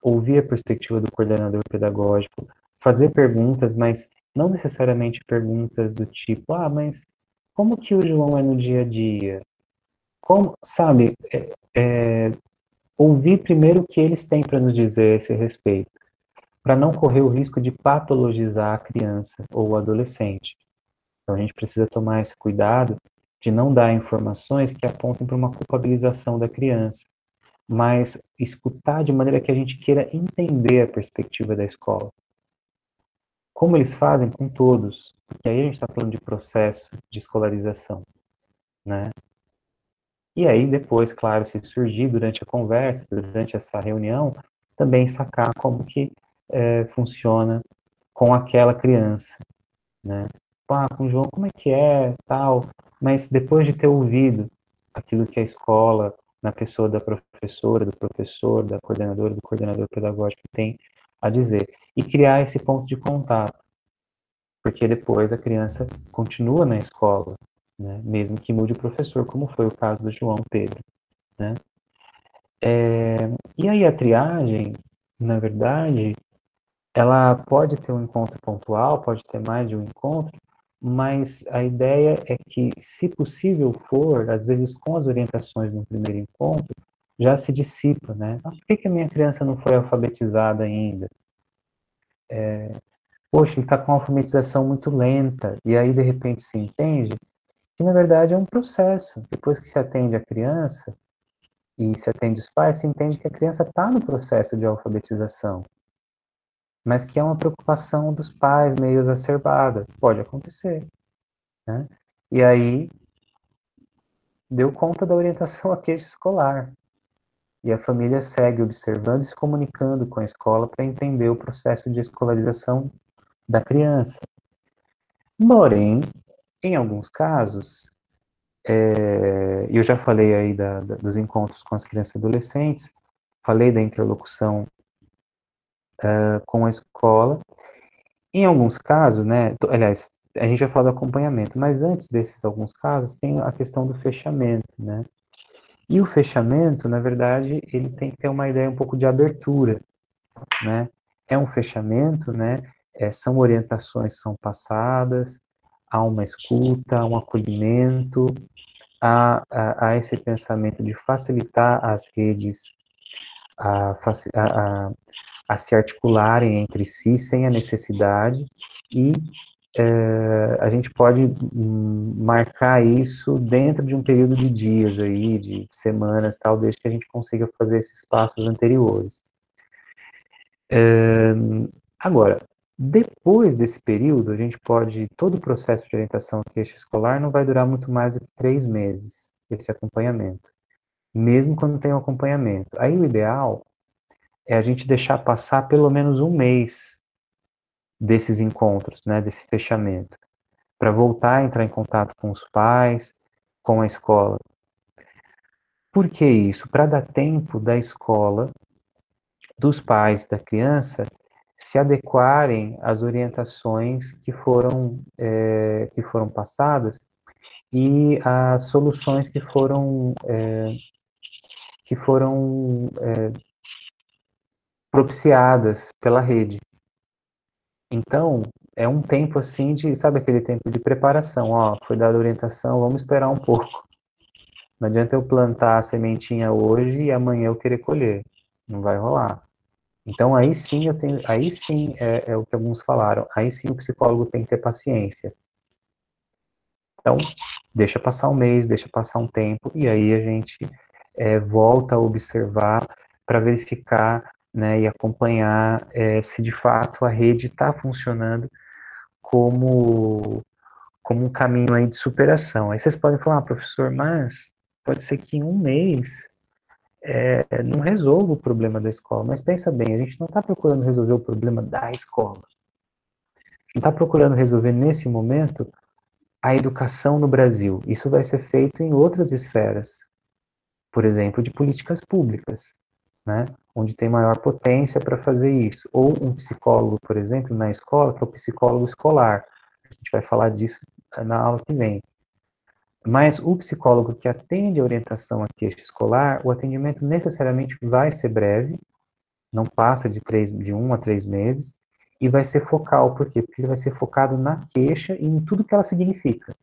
ouvir a perspectiva do coordenador pedagógico, fazer perguntas, mas não necessariamente perguntas do tipo, mas como que o João é no dia a dia? Como, sabe, ouvir primeiro o que eles têm para nos dizer a esse respeito, para não correr o risco de patologizar a criança ou o adolescente. Então a gente precisa tomar esse cuidado de não dar informações que apontem para uma culpabilização da criança, mas escutar de maneira que a gente queira entender a perspectiva da escola. como eles fazem com todos, porque aí a gente está falando de processo de escolarização, né? E aí depois, claro, se surgir durante a conversa, durante essa reunião, também sacar como que funciona com aquela criança, né? Ah, com o João, como é que é, tal, mas depois de ter ouvido aquilo que a escola, na pessoa da professora, do professor, da coordenadora, do coordenador pedagógico tem a dizer, e criar esse ponto de contato, porque depois a criança continua na escola, né? Mesmo que mude o professor, como foi o caso do João Pedro, né? E aí a triagem, na verdade, ela pode ter um encontro pontual, pode ter mais de um encontro, mas a ideia é que, se possível for, às vezes com as orientações no primeiro encontro, já se dissipa, né? Ah, por que a minha criança não foi alfabetizada ainda? Poxa, ele está com a alfabetização muito lenta, e aí de repente se entende que na verdade é um processo. Depois que se atende a criança e se atende os pais, se entende que a criança está no processo de alfabetização, mas que é uma preocupação dos pais meio exacerbada. Pode acontecer, né? E aí deu conta da orientação à queixa escolar. E a família segue observando e se comunicando com a escola para entender o processo de escolarização da criança. Porém, em alguns casos, eu já falei aí dos encontros com as crianças e adolescentes, falei da interlocução com a escola. Em alguns casos, né, aliás, a gente já falou do acompanhamento, mas antes desses alguns casos, tem a questão do fechamento, né? E o fechamento, na verdade, ele tem que ter uma ideia um pouco de abertura, né? É um fechamento, né? São orientações que são passadas, há uma escuta, há um acolhimento, há esse pensamento de facilitar as redes a, a, a se articularem entre si sem a necessidade, e a gente pode marcar isso dentro de um período de dias aí, de semanas, tal, desde que a gente consiga fazer esses passos anteriores. Agora, depois desse período, a gente pode, todo o processo de orientação à queixa escolar não vai durar muito mais do que 3 meses, esse acompanhamento, mesmo quando tem um acompanhamento. Aí o ideal é a gente deixar passar pelo menos um mês desses encontros, né, desse fechamento, para voltar a entrar em contato com os pais, com a escola. Por que isso? Para dar tempo da escola, dos pais da criança, se adequarem às orientações que foram passadas e às soluções que foram propiciadas pela rede. Então, é um tempo assim de, sabe aquele tempo de preparação, ó, foi dada orientação, vamos esperar um pouco. Não adianta eu plantar a sementinha hoje e amanhã eu querer colher. Não vai rolar. Então aí sim aí sim é o que alguns falaram, aí sim o psicólogo tem que ter paciência. Então, deixa passar um mês, deixa passar um tempo, e aí a gente volta a observar para verificar, né, e acompanhar se de fato a rede está funcionando como, como um caminho aí de superação. Aí vocês podem falar, professor, mas pode ser que em um mês não resolva o problema da escola. Mas pensa bem, a gente não está procurando resolver o problema da escola. A gente está procurando resolver nesse momento a educação no Brasil. Isso vai ser feito em outras esferas, por exemplo, de políticas públicas, né? Onde tem maior potência para fazer isso. Ou um psicólogo, por exemplo, na escola, que é o psicólogo escolar. A gente vai falar disso na aula que vem. Mas o psicólogo que atende a orientação à queixa escolar, o atendimento necessariamente vai ser breve, não passa de 1 a 3 meses, e vai ser focal. Por quê? Porque ele vai ser focado na queixa e em tudo que ela significa.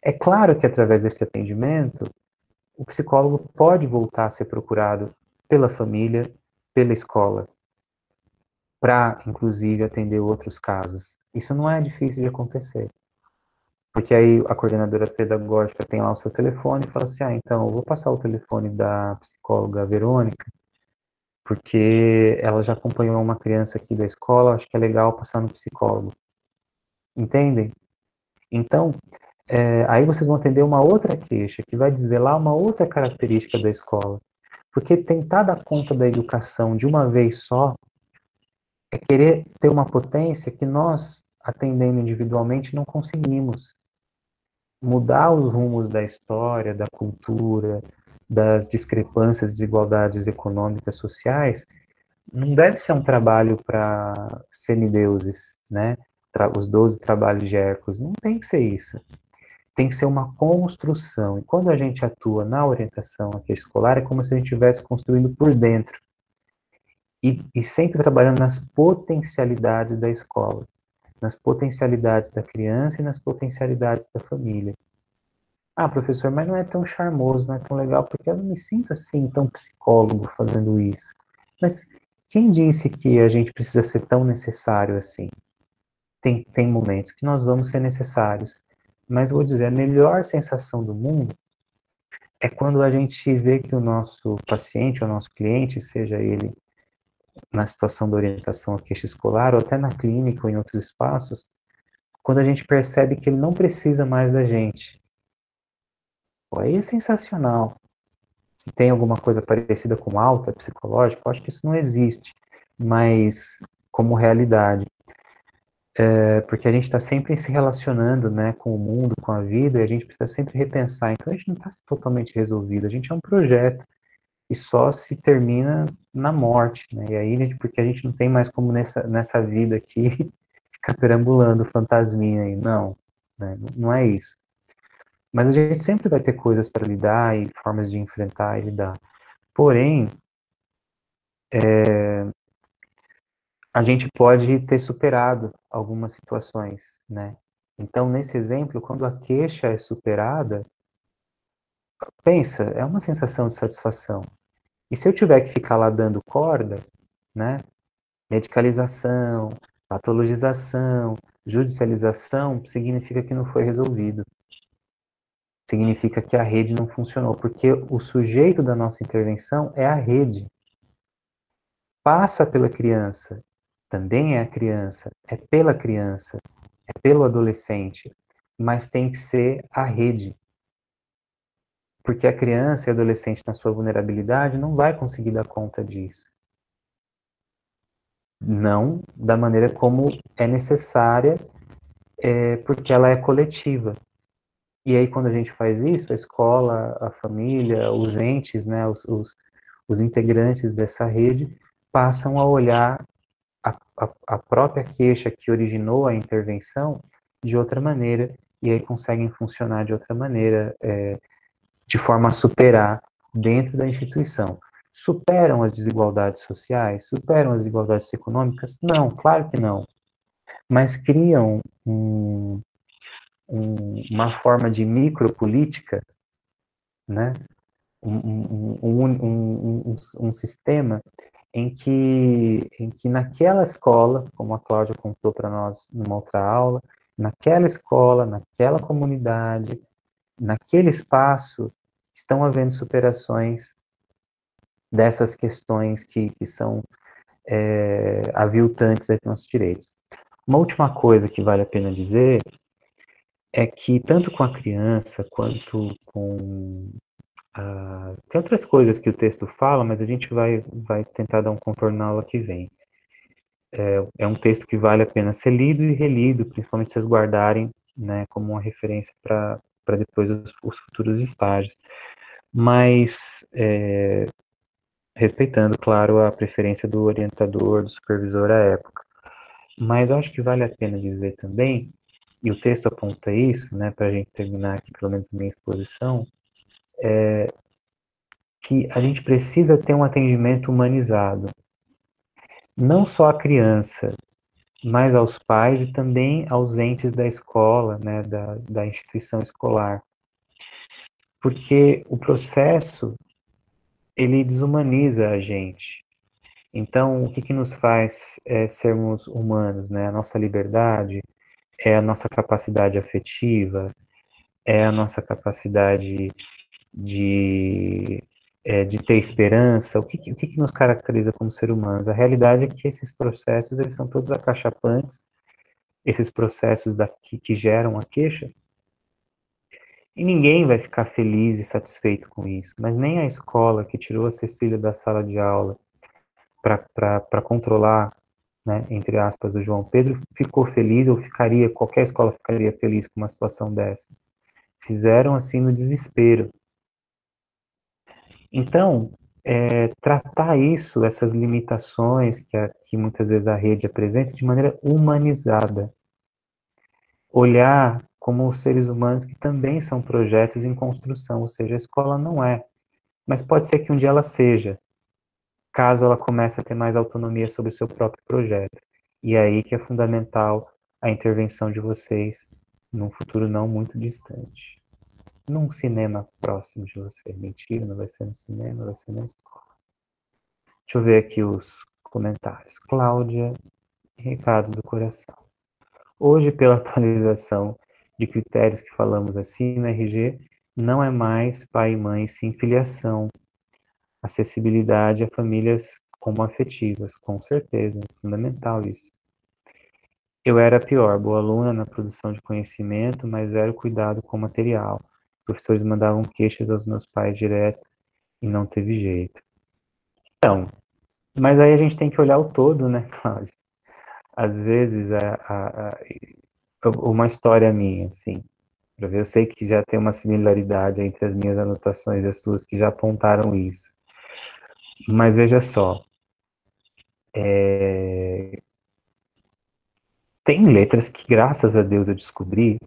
É claro que através desse atendimento, o psicólogo pode voltar a ser procurado pela família, pela escola, para, inclusive, atender outros casos. Isso não é difícil de acontecer. Porque aí a coordenadora pedagógica tem lá o seu telefone e fala assim, então, eu vou passar o telefone da psicóloga Verônica, porque ela já acompanhou uma criança aqui da escola, acho que é legal passar no psicólogo. Entendem? Então, aí vocês vão atender uma outra queixa, que vai desvelar uma outra característica da escola. Porque tentar dar conta da educação de uma vez só é querer ter uma potência que nós, atendendo individualmente, não conseguimos. Mudar os rumos da história, da cultura, das discrepâncias, desigualdades econômicas, sociais, não deve ser um trabalho para semideuses, né? Os 12 trabalhos de Hércules, não tem que ser isso. Tem que ser uma construção. E quando a gente atua na orientação aqui escolar, é como se a gente estivesse construindo por dentro. E sempre trabalhando nas potencialidades da escola, nas potencialidades da criança e nas potencialidades da família. Ah, professor, mas não é tão charmoso, não é tão legal, porque eu não me sinto assim, tão psicólogo fazendo isso. Mas quem disse que a gente precisa ser tão necessário assim? Tem momentos que nós vamos ser necessários. Mas vou dizer, a melhor sensação do mundo é quando a gente vê que o nosso paciente, o nosso cliente, seja ele na situação da orientação à queixa escolar, ou até na clínica ou em outros espaços, quando a gente percebe que ele não precisa mais da gente. Pô, aí é sensacional. Se tem alguma coisa parecida com alta psicológica, eu acho que isso não existe, mas como realidade. Porque a gente está sempre se relacionando, né, com o mundo, com a vida, e a gente precisa sempre repensar. Então a gente não está totalmente resolvido, a gente é um projeto e só se termina na morte, né? E aí, porque a gente não tem mais como nessa vida aqui ficar perambulando fantasminha aí, não, né? Não é isso. Mas a gente sempre vai ter coisas para lidar e formas de enfrentar e lidar. Porém, a gente pode ter superado algumas situações, né? Então, nesse exemplo, quando a queixa é superada, pensa, é uma sensação de satisfação. E se eu tiver que ficar lá dando corda, né? Medicalização, patologização, judicialização, significa que não foi resolvido. Significa que a rede não funcionou, porque o sujeito da nossa intervenção é a rede. Passa pela criança, também é a criança, é pela criança, é pelo adolescente, mas tem que ser a rede. Porque a criança e adolescente, na sua vulnerabilidade, não vai conseguir dar conta disso. Não da maneira como é necessária, porque ela é coletiva. E aí, quando a gente faz isso, a escola, a família, os entes, né, os integrantes dessa rede, passam a olhar a própria queixa que originou a intervenção de outra maneira, e aí conseguem funcionar de outra maneira, de forma a superar dentro da instituição. Superam as desigualdades sociais? Superam as desigualdades econômicas? Não, claro que não. Mas criam uma forma de micropolítica, né? Um sistema em que naquela escola, como a Cláudia contou para nós numa outra aula, naquela escola, naquela comunidade, naquele espaço, estão havendo superações dessas questões que são aviltantes dos nossos direitos. Uma última coisa que vale a pena dizer é que tanto com a criança quanto com tem outras coisas que o texto fala, mas a gente vai tentar dar um contorno na aula que vem. É um texto que vale a pena ser lido e relido, principalmente se vocês guardarem, né, como uma referência para depois os futuros estágios. Mas, respeitando, claro, a preferência do orientador, do supervisor à época. Mas acho que vale a pena dizer também, e o texto aponta isso, né, para a gente terminar aqui, pelo menos a minha exposição, que a gente precisa ter um atendimento humanizado. Não só à criança, mas aos pais e também aos entes da escola, né, da instituição escolar. Porque o processo, ele desumaniza a gente. Então, o que nos faz sermos humanos, né? A nossa liberdade, é a nossa capacidade afetiva, é a nossa capacidade de de ter esperança, o que nos caracteriza como ser humanos? A realidade é que esses processos, eles são todos acachapantes, esses processos que geram a queixa, e ninguém vai ficar feliz e satisfeito com isso, mas nem a escola que tirou a Cecília da sala de aula para controlar, né, entre aspas, o João Pedro, ficou feliz, ou ficaria, qualquer escola ficaria feliz com uma situação dessa. Fizeram assim no desespero. Então, tratar isso, essas limitações que muitas vezes a rede apresenta, de maneira humanizada. Olhar como os seres humanos que também são projetos em construção, ou seja, a escola não é, mas pode ser que um dia ela seja, caso ela comece a ter mais autonomia sobre o seu próprio projeto. E é aí que é fundamental a intervenção de vocês num futuro não muito distante. Num cinema próximo de você. Mentira, não vai ser no cinema, vai ser na escola. Deixa eu ver aqui os comentários. Cláudia, recados do coração. Hoje, pela atualização de critérios que falamos acima, RG não é mais pai e mãe, sim filiação, acessibilidade a famílias homoafetivas, com certeza, é fundamental isso. Eu era pior, boa aluna na produção de conhecimento, mas zero cuidado com o material. Os professores mandavam queixas aos meus pais direto e não teve jeito. Então, mas aí a gente tem que olhar o todo, né, Cláudio? Às vezes, uma história minha, assim, para ver, eu sei que já tem uma similaridade entre as minhas anotações e as suas que já apontaram isso. Mas veja só, tem letras que, graças a Deus, eu descobri,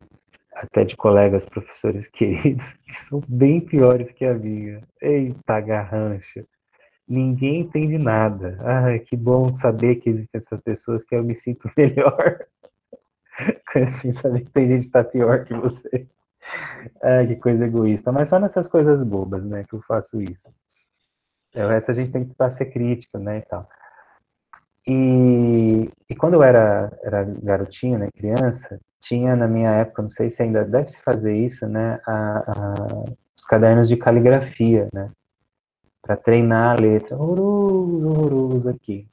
até de colegas professores queridos, que são bem piores que a minha. Eita, garrancha. Ninguém entende nada. Ai, que bom saber que existem essas pessoas que eu me sinto melhor. Sem saber que tem gente que tá pior que você. Ai, que coisa egoísta. Mas só nessas coisas bobas, né, que eu faço isso. O resto a gente tem que tentar ser crítico, né, e tal. E quando eu era garotinho, né, criança, tinha na minha época, não sei se ainda deve se fazer isso, né, os cadernos de caligrafia, né, para treinar a letra, horroroso, horroroso aqui.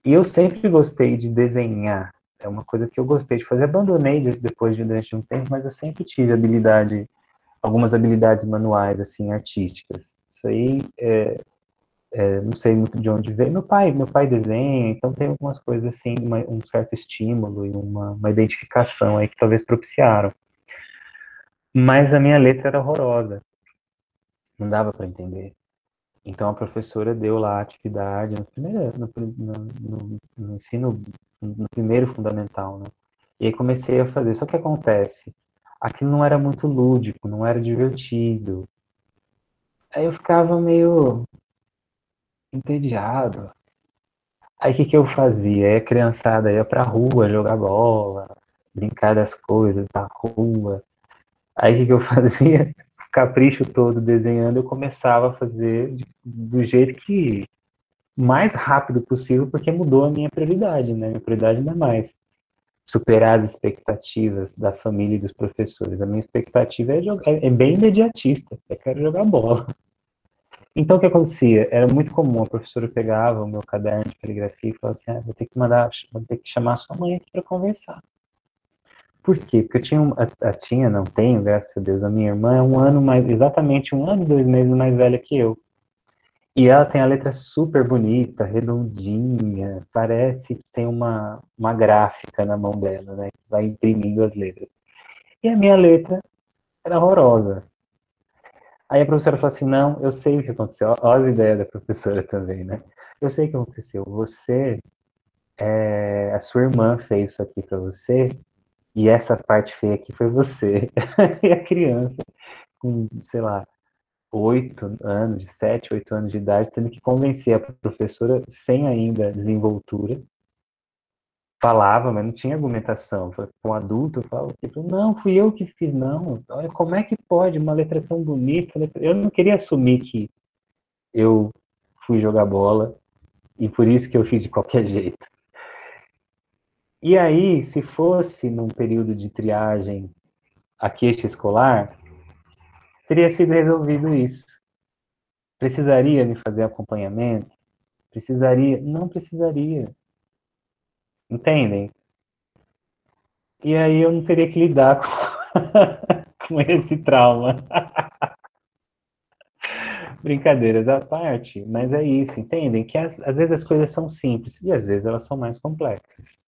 E eu sempre gostei de desenhar, é uma coisa que eu gostei de fazer, abandonei depois durante um tempo, mas eu sempre tive algumas habilidades manuais, assim, artísticas. Isso aí, não sei muito de onde veio. Meu pai desenha, então tem algumas coisas assim, um certo estímulo e uma identificação aí que talvez propiciaram. Mas a minha letra era horrorosa, não dava para entender. Então a professora deu lá a atividade no ensino, no primeiro fundamental, né? E aí comecei a fazer. Só que acontece, aquilo não era muito lúdico, não era divertido. Aí eu ficava meio entediado. Aí o que eu fazia? Aí a criançada ia pra rua jogar bola, brincar das coisas da rua. Aí o que eu fazia? O capricho todo desenhando, eu começava a fazer do jeito que mais rápido possível, porque mudou a minha prioridade, né? Minha prioridade não é mais superar as expectativas da família e dos professores. A minha expectativa é bem imediatista. Eu quero jogar bola. Então, o que acontecia? Era muito comum, a professora pegava o meu caderno de caligrafia e falava assim, vou ter que chamar a sua mãe aqui para conversar. Por quê? Porque eu não tenho, graças a Deus, a minha irmã é exatamente 1 ano e 2 meses mais velha que eu. E ela tem a letra super bonita, redondinha, parece que tem uma gráfica na mão dela, né, que vai imprimindo as letras. E a minha letra era horrorosa. Aí a professora falou assim, não, eu sei o que aconteceu. Olha as ideias da professora também, né? Eu sei o que aconteceu. A sua irmã fez isso aqui para você, e essa parte feia aqui foi você. E a criança, com, sei lá, 8 anos, 7, 8 anos de idade, tendo que convencer a professora, sem ainda desenvoltura, falava, mas não tinha argumentação. Com um adulto, eu falava, tipo, não, fui eu que fiz, não. Olha, como é que pode uma letra tão bonita? Eu não queria assumir que eu fui jogar bola e por isso que eu fiz de qualquer jeito. E aí, se fosse num período de triagem a queixa escolar, teria sido resolvido isso. Precisaria me fazer acompanhamento? Precisaria? Não precisaria. Entendem? E aí eu não teria que lidar com esse trauma. Brincadeiras à parte, mas é isso, entendem? Que às vezes as coisas são simples e às vezes elas são mais complexas.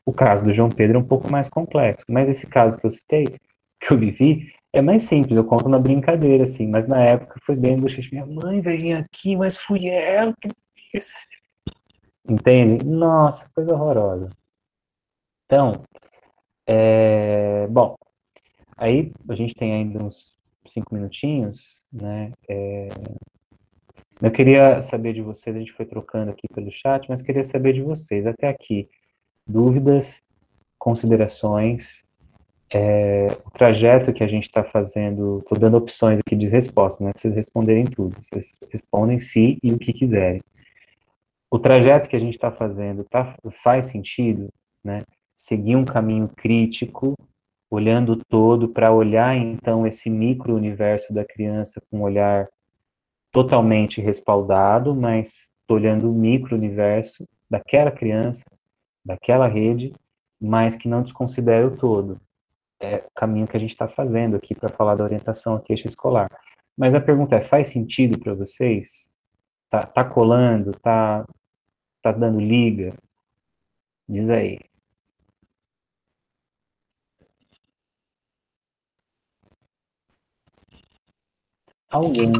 O caso do João Pedro é um pouco mais complexo, mas esse caso que eu citei, que eu vivi, é mais simples, eu conto na brincadeira, assim, mas na época foi bem bochecha. Minha mãe veio vir aqui, mas fui ela que fez. Entende? Nossa, coisa horrorosa. Então, bom, aí a gente tem ainda uns 5 minutinhos, né? Eu queria saber de vocês, a gente foi trocando aqui pelo chat, mas queria saber de vocês, até aqui, dúvidas, considerações, o trajeto que a gente está fazendo, estou dando opções aqui de resposta, não é para vocês responderem tudo, vocês respondem se e o que quiserem. O trajeto que a gente está fazendo faz sentido, né? Seguir um caminho crítico, olhando o todo, para olhar então esse micro-universo da criança com um olhar totalmente respaldado, mas estou olhando o micro-universo daquela criança, daquela rede, mas que não desconsidera o todo. É o caminho que a gente está fazendo aqui para falar da orientação à queixa escolar. Mas a pergunta é, faz sentido para vocês? Tá colando? Tá dando liga? Diz aí. Alguém.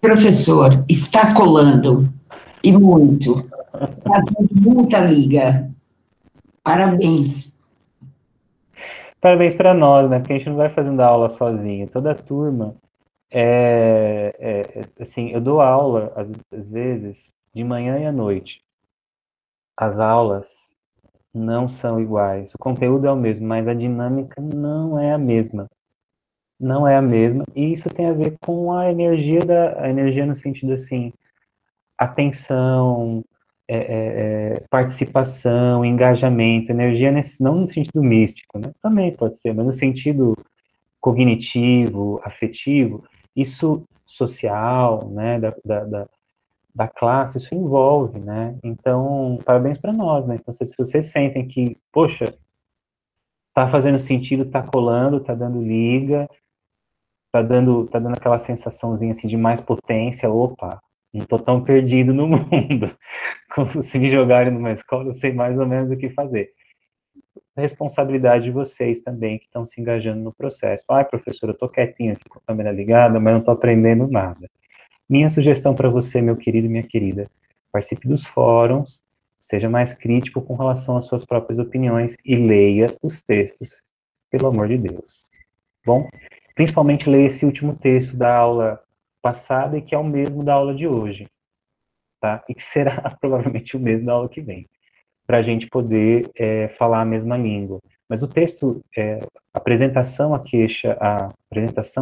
Professor, está colando, e muito. Está dando muita liga. Parabéns. Parabéns para nós, né? Porque a gente não vai fazendo aula sozinho. Toda a turma assim, eu dou aula, às vezes, de manhã e à noite. As aulas não são iguais. O conteúdo é o mesmo, mas a dinâmica não é a mesma. Não é a mesma. E isso tem a ver com a energia no sentido assim, atenção, participação, engajamento, energia não no sentido místico, né? Também pode ser, mas no sentido cognitivo, afetivo, isso social, né, da classe, isso envolve, né? Então, parabéns para nós, né? Então, se vocês sentem que, poxa, tá fazendo sentido, tá colando, tá dando liga, tá dando aquela sensaçãozinha assim de mais potência, opa, não tô tão perdido no mundo. Como se me jogarem numa escola, eu sei mais ou menos o que fazer. Responsabilidade de vocês também que estão se engajando no processo. Ai, professor, eu tô quietinho aqui com a câmera ligada, mas não tô aprendendo nada. Minha sugestão para você, meu querido e minha querida, participe dos fóruns, seja mais crítico com relação às suas próprias opiniões e leia os textos, pelo amor de Deus. Bom, principalmente leia esse último texto da aula passada e que é o mesmo da aula de hoje, tá? E que será provavelmente o mesmo da aula que vem, para a gente poder falar a mesma língua. Mas o texto, apresentação,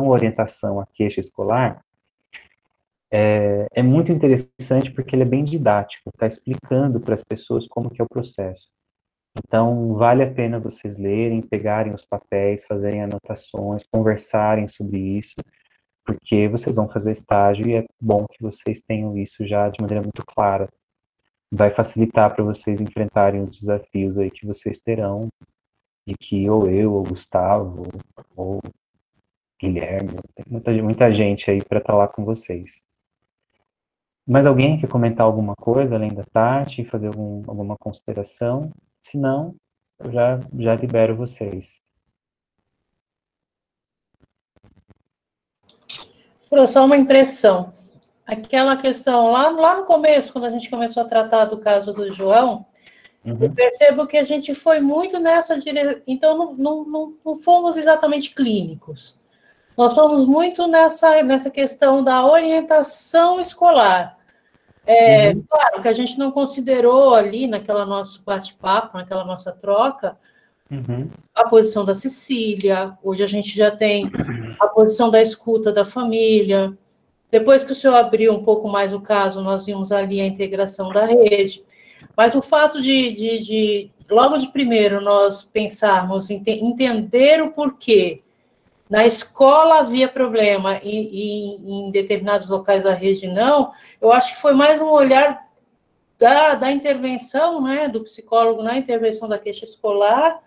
orientação à queixa escolar, é muito interessante porque ele é bem didático, está explicando para as pessoas como que é o processo. Então, vale a pena vocês lerem, pegarem os papéis, fazerem anotações, conversarem sobre isso, porque vocês vão fazer estágio e é bom que vocês tenham isso já de maneira muito clara. Vai facilitar para vocês enfrentarem os desafios aí que vocês terão, e que ou eu, ou Gustavo, ou Guilherme, tem muita gente aí para estar lá com vocês. Mais alguém quer comentar alguma coisa além da Tati, fazer alguma consideração? Se não, eu já libero vocês. Só uma impressão. Aquela questão lá no começo, quando a gente começou a tratar do caso do João, eu percebo que a gente foi muito nessa direção. Então, não fomos exatamente clínicos. Nós fomos muito nessa questão da orientação escolar. Claro que a gente não considerou ali, naquela nosso bate-papo, naquela nossa troca, a posição da Cecília. Hoje a gente já tem a posição da escuta da família. Depois que o senhor abriu um pouco mais o caso, nós vimos ali a integração da rede. Mas o fato de logo de primeiro, nós pensarmos, entender o porquê na escola havia problema e em determinados locais da rede não, eu acho que foi mais um olhar da intervenção, né, do psicólogo na intervenção da queixa escolar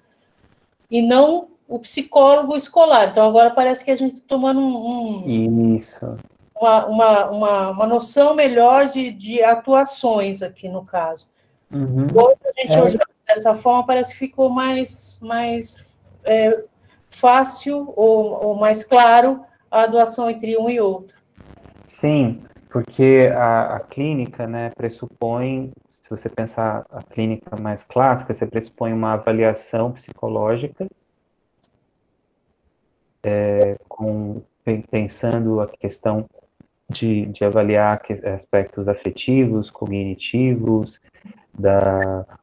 e não o psicólogo escolar. Então, agora parece que a gente está tomando Isso. uma noção melhor de atuações aqui, no caso. Uhum. Quando a gente olhou dessa forma, parece que ficou mais fácil ou mais claro a doação entre um e outro. Sim, porque a clínica, né, pressupõe, se você pensar a clínica mais clássica, você pressupõe uma avaliação psicológica, pensando a questão de avaliar aspectos afetivos, cognitivos,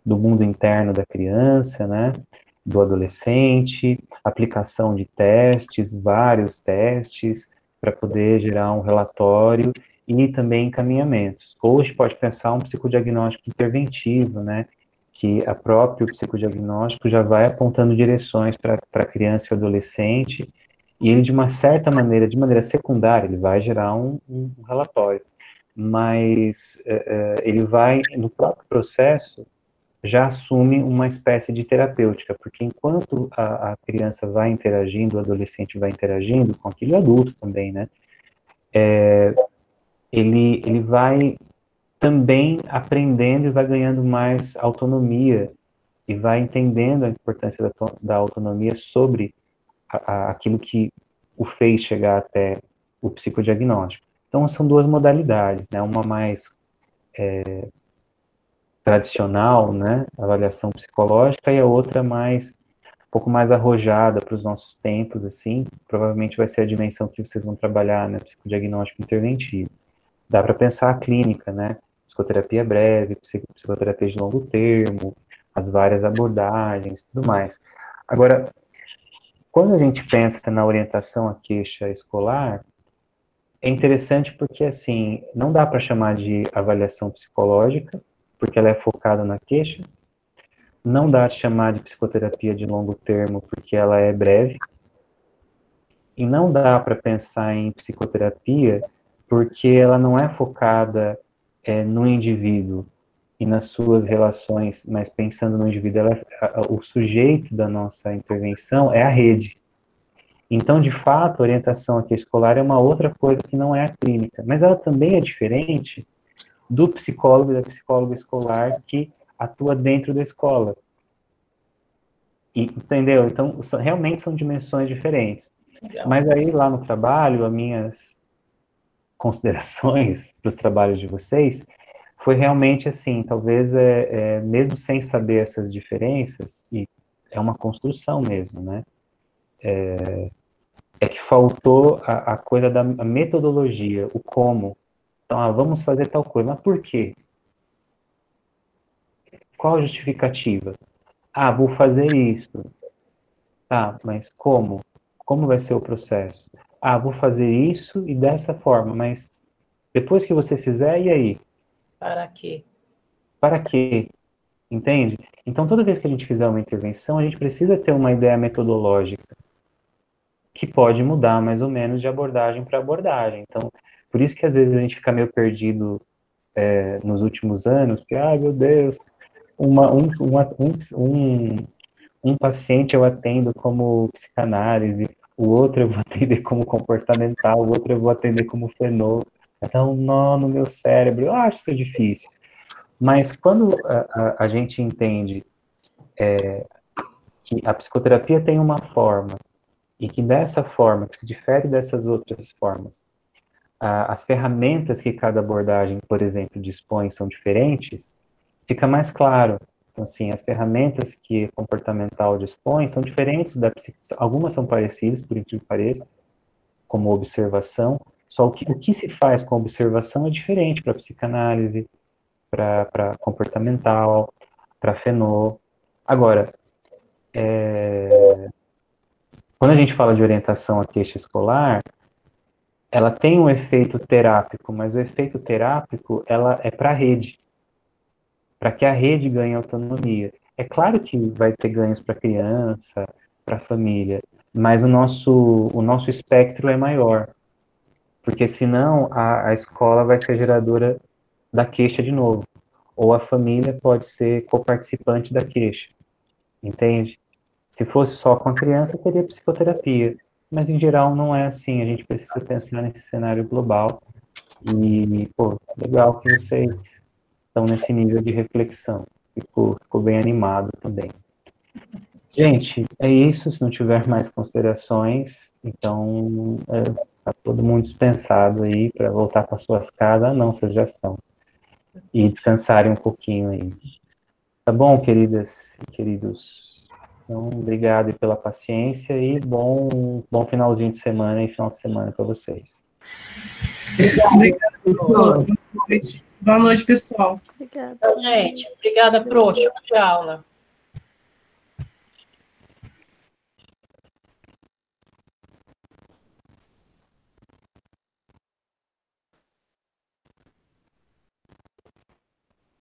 do mundo interno da criança, né, do adolescente, aplicação de testes, vários testes, para poder gerar um relatório e também encaminhamentos. Hoje pode pensar um psicodiagnóstico interventivo, né, que a próprio psicodiagnóstico já vai apontando direções para a criança e o adolescente, e ele, de uma certa maneira, de maneira secundária, ele vai gerar um relatório, mas ele vai, no próprio processo, já assume uma espécie de terapêutica, porque enquanto a criança vai interagindo, o adolescente vai interagindo com aquele adulto também, né, ele vai também aprendendo e vai ganhando mais autonomia e vai entendendo a importância da autonomia sobre aquilo que o fez chegar até o psicodiagnóstico. Então, são duas modalidades, né, uma mais tradicional, né, avaliação psicológica, e a outra mais, um pouco mais arrojada para os nossos tempos, assim, provavelmente vai ser a dimensão que vocês vão trabalhar, né, psicodiagnóstico interventivo. Dá para pensar a clínica, né, psicoterapia breve, psicoterapia de longo termo, as várias abordagens, tudo mais. Agora, quando a gente pensa na orientação à queixa escolar, é interessante porque, assim, não dá para chamar de avaliação psicológica, porque ela é focada na queixa, não dá de chamar de psicoterapia de longo termo, porque ela é breve, e não dá para pensar em psicoterapia, porque ela não é focada no indivíduo e nas suas relações, mas pensando no indivíduo, o sujeito da nossa intervenção é a rede. Então, de fato, a orientação aqui escolar é uma outra coisa que não é a clínica, mas ela também é diferente do psicólogo e da psicóloga escolar que atua dentro da escola. Entendeu? Então, realmente são dimensões diferentes. Legal. Mas aí, lá no trabalho, as minhas considerações para os trabalhos de vocês foi realmente assim, talvez, mesmo sem saber essas diferenças, e é uma construção mesmo, né? É que faltou a coisa da metodologia, o como. Então, vamos fazer tal coisa. Mas por quê? Qual a justificativa? Vou fazer isso. Tá, mas como? Como vai ser o processo? Vou fazer isso e dessa forma, mas depois que você fizer, e aí? Para quê? Para quê? Entende? Então, toda vez que a gente fizer uma intervenção, a gente precisa ter uma ideia metodológica que pode mudar mais ou menos de abordagem para abordagem. Então, por isso que às vezes a gente fica meio perdido nos últimos anos, porque, meu Deus, um paciente eu atendo como psicanálise, o outro eu vou atender como comportamental, o outro eu vou atender como fenô. Dá um nó no meu cérebro, eu acho isso difícil. Mas quando a gente entende que a psicoterapia tem uma forma, e que dessa forma, que se difere dessas outras formas, as ferramentas que cada abordagem, por exemplo, dispõe são diferentes, fica mais claro. Então, assim, as ferramentas que comportamental dispõe são diferentes algumas são parecidas, por incrível que pareça, como observação, só o que se faz com observação é diferente para psicanálise, para comportamental, para fenô. Agora, quando a gente fala de orientação à queixa escolar, ela tem um efeito terápico, mas o efeito terápico ela é para a rede, para que a rede ganhe autonomia. É claro que vai ter ganhos para a criança, para a família, mas o nosso espectro é maior, porque senão a escola vai ser geradora da queixa de novo, ou a família pode ser coparticipante da queixa, entende? Se fosse só com a criança, teria psicoterapia, mas em geral não é assim, a gente precisa pensar nesse cenário global, e, pô, legal que vocês estão nesse nível de reflexão, ficou bem animado também. Gente, é isso, se não tiver mais considerações, então tá todo mundo dispensado aí para voltar para suas casas. Ah, não, vocês já estão. E descansarem um pouquinho aí. Tá bom, queridas e queridos? Então, obrigado aí pela paciência e bom finalzinho de semana e final de semana para vocês. Obrigada, professor. Boa noite, pessoal. Obrigada. Gente, obrigada, Pro. Show de aula.